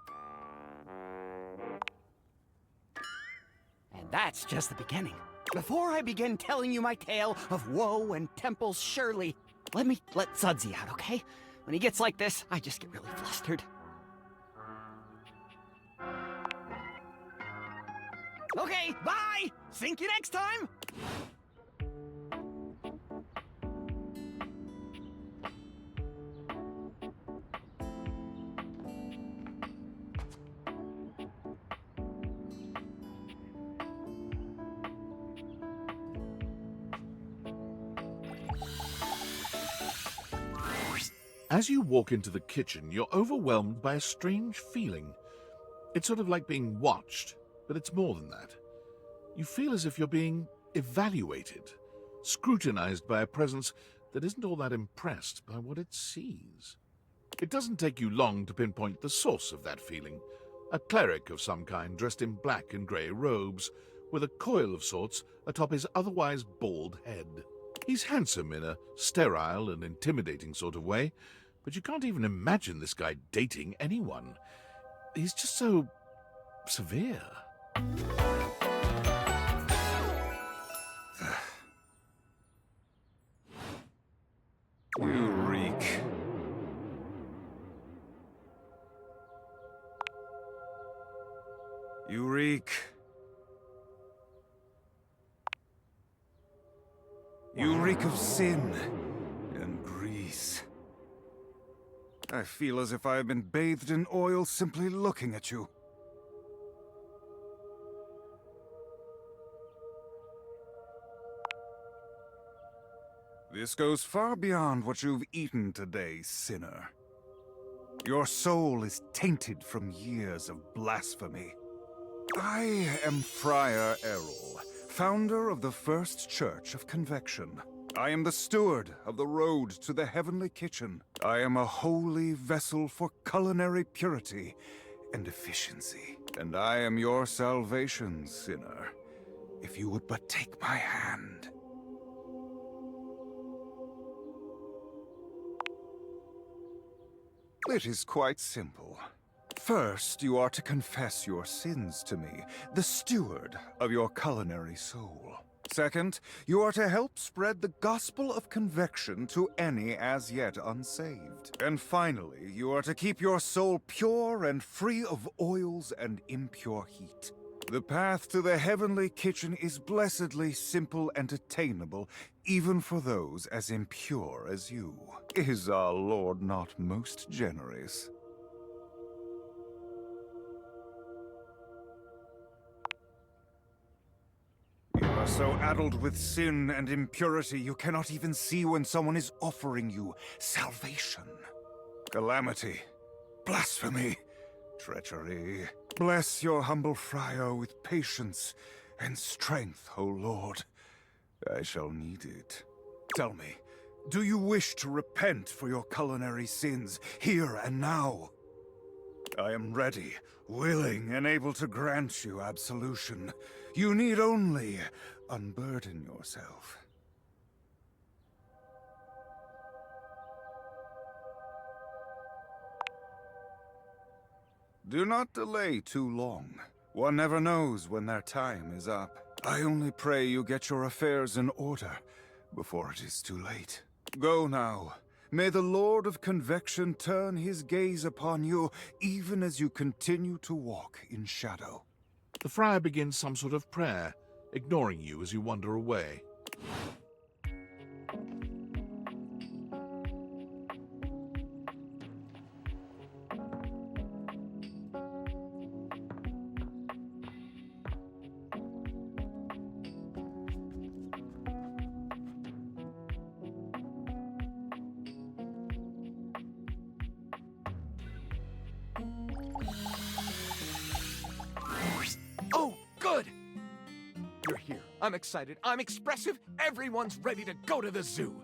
And that's just the beginning. Before I begin telling you my tale of woe and Temple's Shirley, let me let Sudsy out, okay? When he gets like this, I just get really flustered. Okay, bye! Sink you next time! As you walk into the kitchen, you're overwhelmed by a strange feeling. It's sort of like being watched, but it's more than that. You feel as if you're being evaluated, scrutinized by a presence that isn't all that impressed by what it sees. It doesn't take you long to pinpoint the source of that feeling. A cleric of some kind dressed in black and grey robes, with a coil of sorts atop his otherwise bald head. He's handsome in a sterile and intimidating sort of way, but you can't even imagine this guy dating anyone. He's just so severe. You reek. You reek. You reek of sin and grease. I feel as if I have been bathed in oil simply looking at you. This goes far beyond what you've eaten today, sinner. Your soul is tainted from years of blasphemy. I am Friar Errol, founder of the First Church of Convection. I am the steward of the road to the heavenly kitchen. I am a holy vessel for culinary purity and efficiency. And I am your salvation, sinner, if you would but take my hand. It is quite simple. First, you are to confess your sins to me, the steward of your culinary soul. Second, you are to help spread the gospel of convection to any as yet unsaved. And finally, you are to keep your soul pure and free of oils and impure heat. The path to the heavenly kitchen is blessedly simple and attainable, even for those as impure as you. Is our Lord not most generous? You are so addled with sin and impurity you cannot even see when someone is offering you salvation. Calamity, blasphemy, treachery. Bless your humble friar with patience and strength, O Lord. I shall need it. Tell me, do you wish to repent for your culinary sins here and now? I am ready, willing, and able to grant you absolution. You need only unburden yourself. Do not delay too long. One never knows when their time is up. I only pray you get your affairs in order before it is too late. Go now. May the Lord of Convection turn his gaze upon you even as you continue to walk in shadow. The friar begins some sort of prayer, ignoring you as you wander away. Oh, good! You're here. I'm excited. I'm expressive. Everyone's ready to go to the zoo.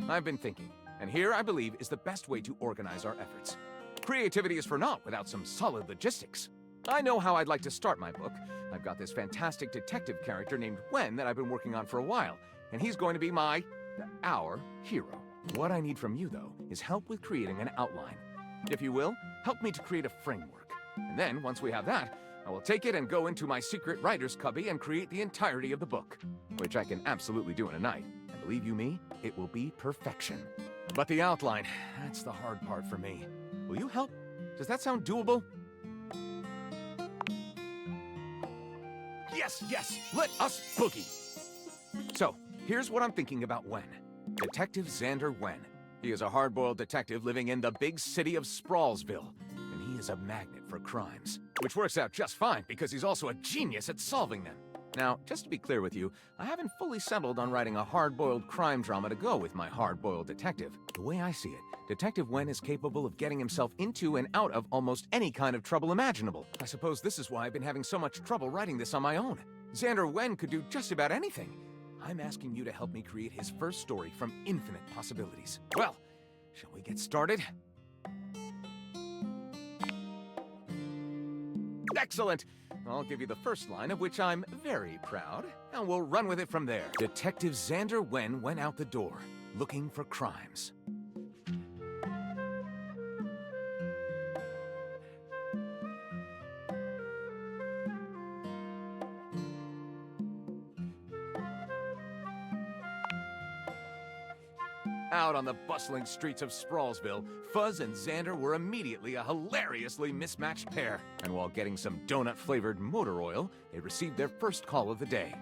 I've been thinking, and here I believe is the best way to organize our efforts. Creativity is for naught without some solid logistics. I know how I'd like to start my book. I've got this fantastic detective character named Wen that I've been working on for a while, and he's going to be our hero. What I need from you, though, is help with creating an outline. If you will, help me to create a framework. And then, once we have that, I will take it and go into my secret writer's cubby and create the entirety of the book, which I can absolutely do in a night. And believe you me, it will be perfection. But the outline, that's the hard part for me. Will you help? Does that sound doable? Yes, yes, let us boogie. So, here's what I'm thinking about Wen. Detective Xander Wen. He is a hard-boiled detective living in the big city of Sprawlsville, and he is a magnet for crimes. Which works out just fine, because he's also a genius at solving them. Now, just to be clear with you, I haven't fully settled on writing a hard-boiled crime drama to go with my hard-boiled detective. The way I see it, Detective Wen is capable of getting himself into and out of almost any kind of trouble imaginable. I suppose this is why I've been having so much trouble writing this on my own. Xander Wen could do just about anything. I'm asking you to help me create his first story from infinite possibilities. Well, shall we get started? Excellent! I'll give you the first line, of which I'm very proud, and we'll run with it from there. Detective Xander Wen went out the door, looking for crimes. Out on the bustling streets of Sprawlsville, Fuzz and Xander were immediately a hilariously mismatched pair. And while getting some donut-flavored motor oil, they received their first call of the day.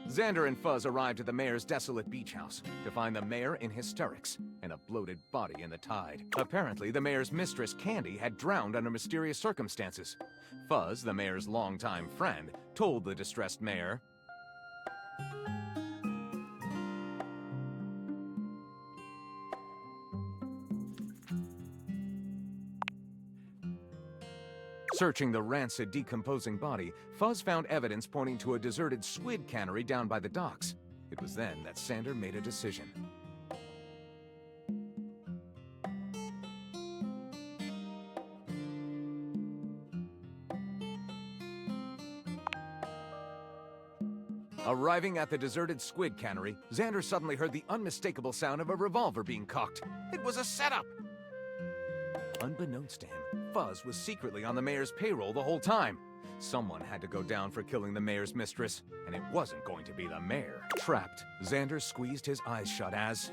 Xander and Fuzz arrived at the mayor's desolate beach house to find the mayor in hysterics and a bloated body in the tide. Apparently, the mayor's mistress, Candy, had drowned under mysterious circumstances. Fuzz, the mayor's longtime friend, told the distressed mayor, Searching the rancid, decomposing body, Fuzz found evidence pointing to a deserted squid cannery down by the docks. It was then that Xander made a decision. Arriving at the deserted squid cannery, Xander suddenly heard the unmistakable sound of a revolver being cocked. It was a setup! Unbeknownst to him, Fuzz was secretly on the mayor's payroll the whole time. Someone had to go down for killing the mayor's mistress, and it wasn't going to be the mayor. Trapped, Xander squeezed his eyes shut as...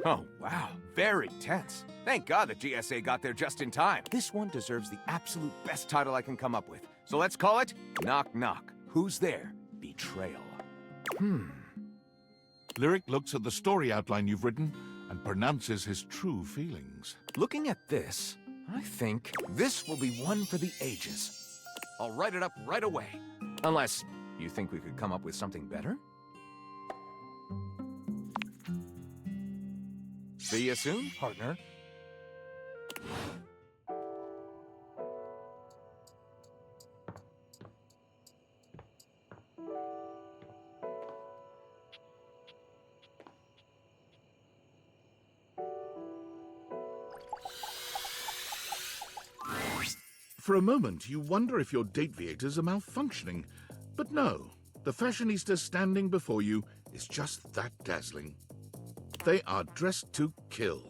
Oh, wow. Very tense. Thank God the GSA got there just in time. This one deserves the absolute best title I can come up with. So let's call it Knock Knock. Who's there? Betrayal. Lyric looks at the story outline you've written and pronounces his true feelings. Looking at this, I think this will be one for the ages. I'll write it up right away. Unless you think we could come up with something better? See you soon, partner. For a moment, you wonder if your date viators are malfunctioning. But no, the fashionista standing before you is just that dazzling. They are dressed to kill,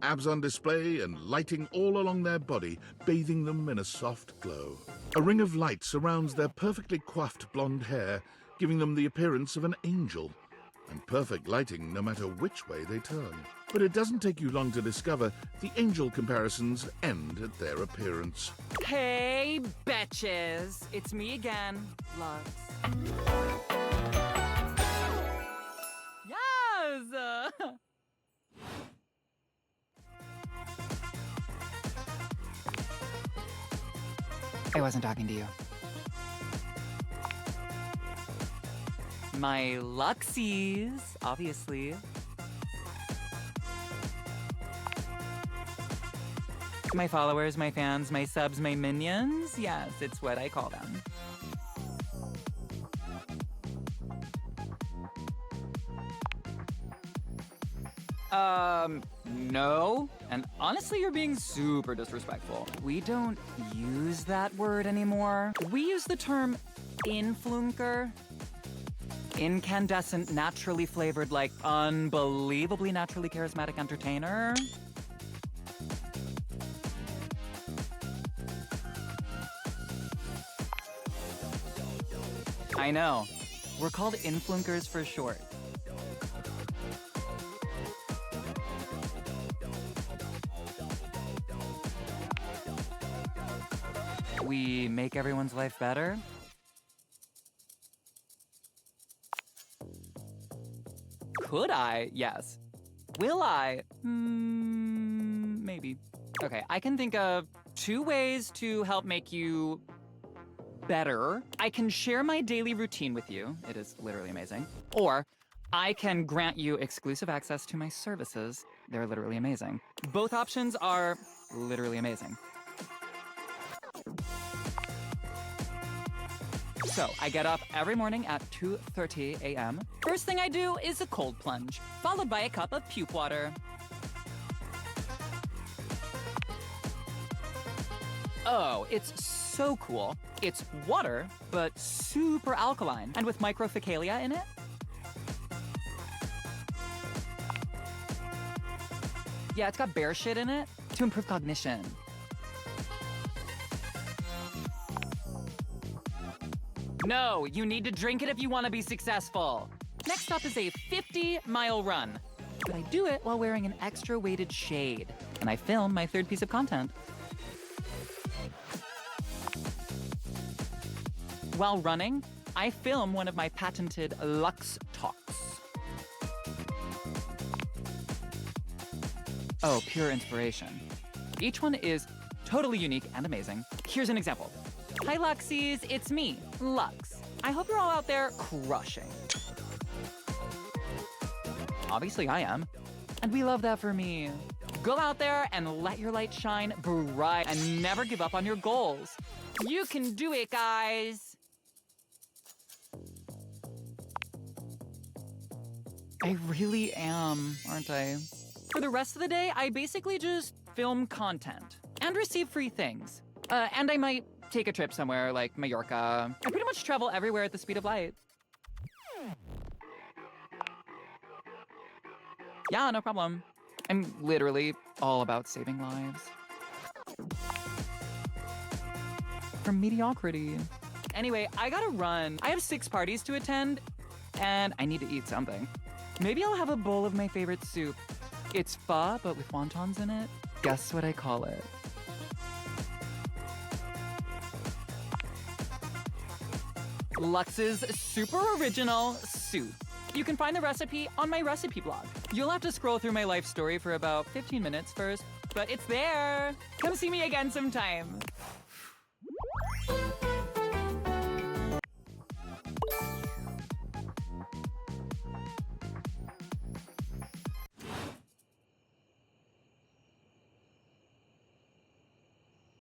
abs on display and lighting all along their body, bathing them in a soft glow. A ring of light surrounds their perfectly coiffed blonde hair, giving them the appearance of an angel, and perfect lighting no matter which way they turn. But it doesn't take you long to discover the angel comparisons end at their appearance. Hey, betches! It's me again, Lux. Yes! I wasn't talking to you. My Luxies, obviously. My followers, my fans, my subs, my minions. Yes, it's what I call them. No. And honestly, you're being super disrespectful. We don't use that word anymore. We use the term influencer. Incandescent, naturally flavored, like unbelievably naturally charismatic entertainer. I know. We're called influencers for short. We make everyone's life better. Could I? Yes. Will I? Maybe. Okay, I can think of 2 ways to help make you better. I can share my daily routine with you. It is literally amazing. Or I can grant you exclusive access to my services. They're literally amazing. Both options are literally amazing. So, I get up every morning at 2:30 a.m. First thing I do is a cold plunge, followed by a cup of puke water. Oh, it's so cool. It's water, but super alkaline, and with microfecalia in it. Yeah, it's got bear shit in it to improve cognition. No, you need to drink it if you want to be successful. Next up is a 50-mile run. But I do it while wearing an extra weighted shade. And I film my 3rd piece of content. While running, I film one of my patented Lux Talks. Oh, pure inspiration. Each one is totally unique and amazing. Here's an example. Hi, Luxies, it's me, Lux. I hope you're all out there crushing. Obviously, I am. And we love that for me. Go out there and let your light shine bright and never give up on your goals. You can do it, guys. I really am, aren't I? For the rest of the day, I basically just film content and receive free things. And I might take a trip somewhere like Mallorca. I pretty much travel everywhere at the speed of light. Yeah, no problem. I'm literally all about saving lives. From mediocrity. Anyway, I gotta run. I have 6 parties to attend, and I need to eat something. Maybe I'll have a bowl of my favorite soup. It's pho, but with wontons in it. Guess what I call it? Lux's super original soup. You can find the recipe on my recipe blog. You'll have to scroll through my life story for about 15 minutes first, but it's there. Come see me again sometime.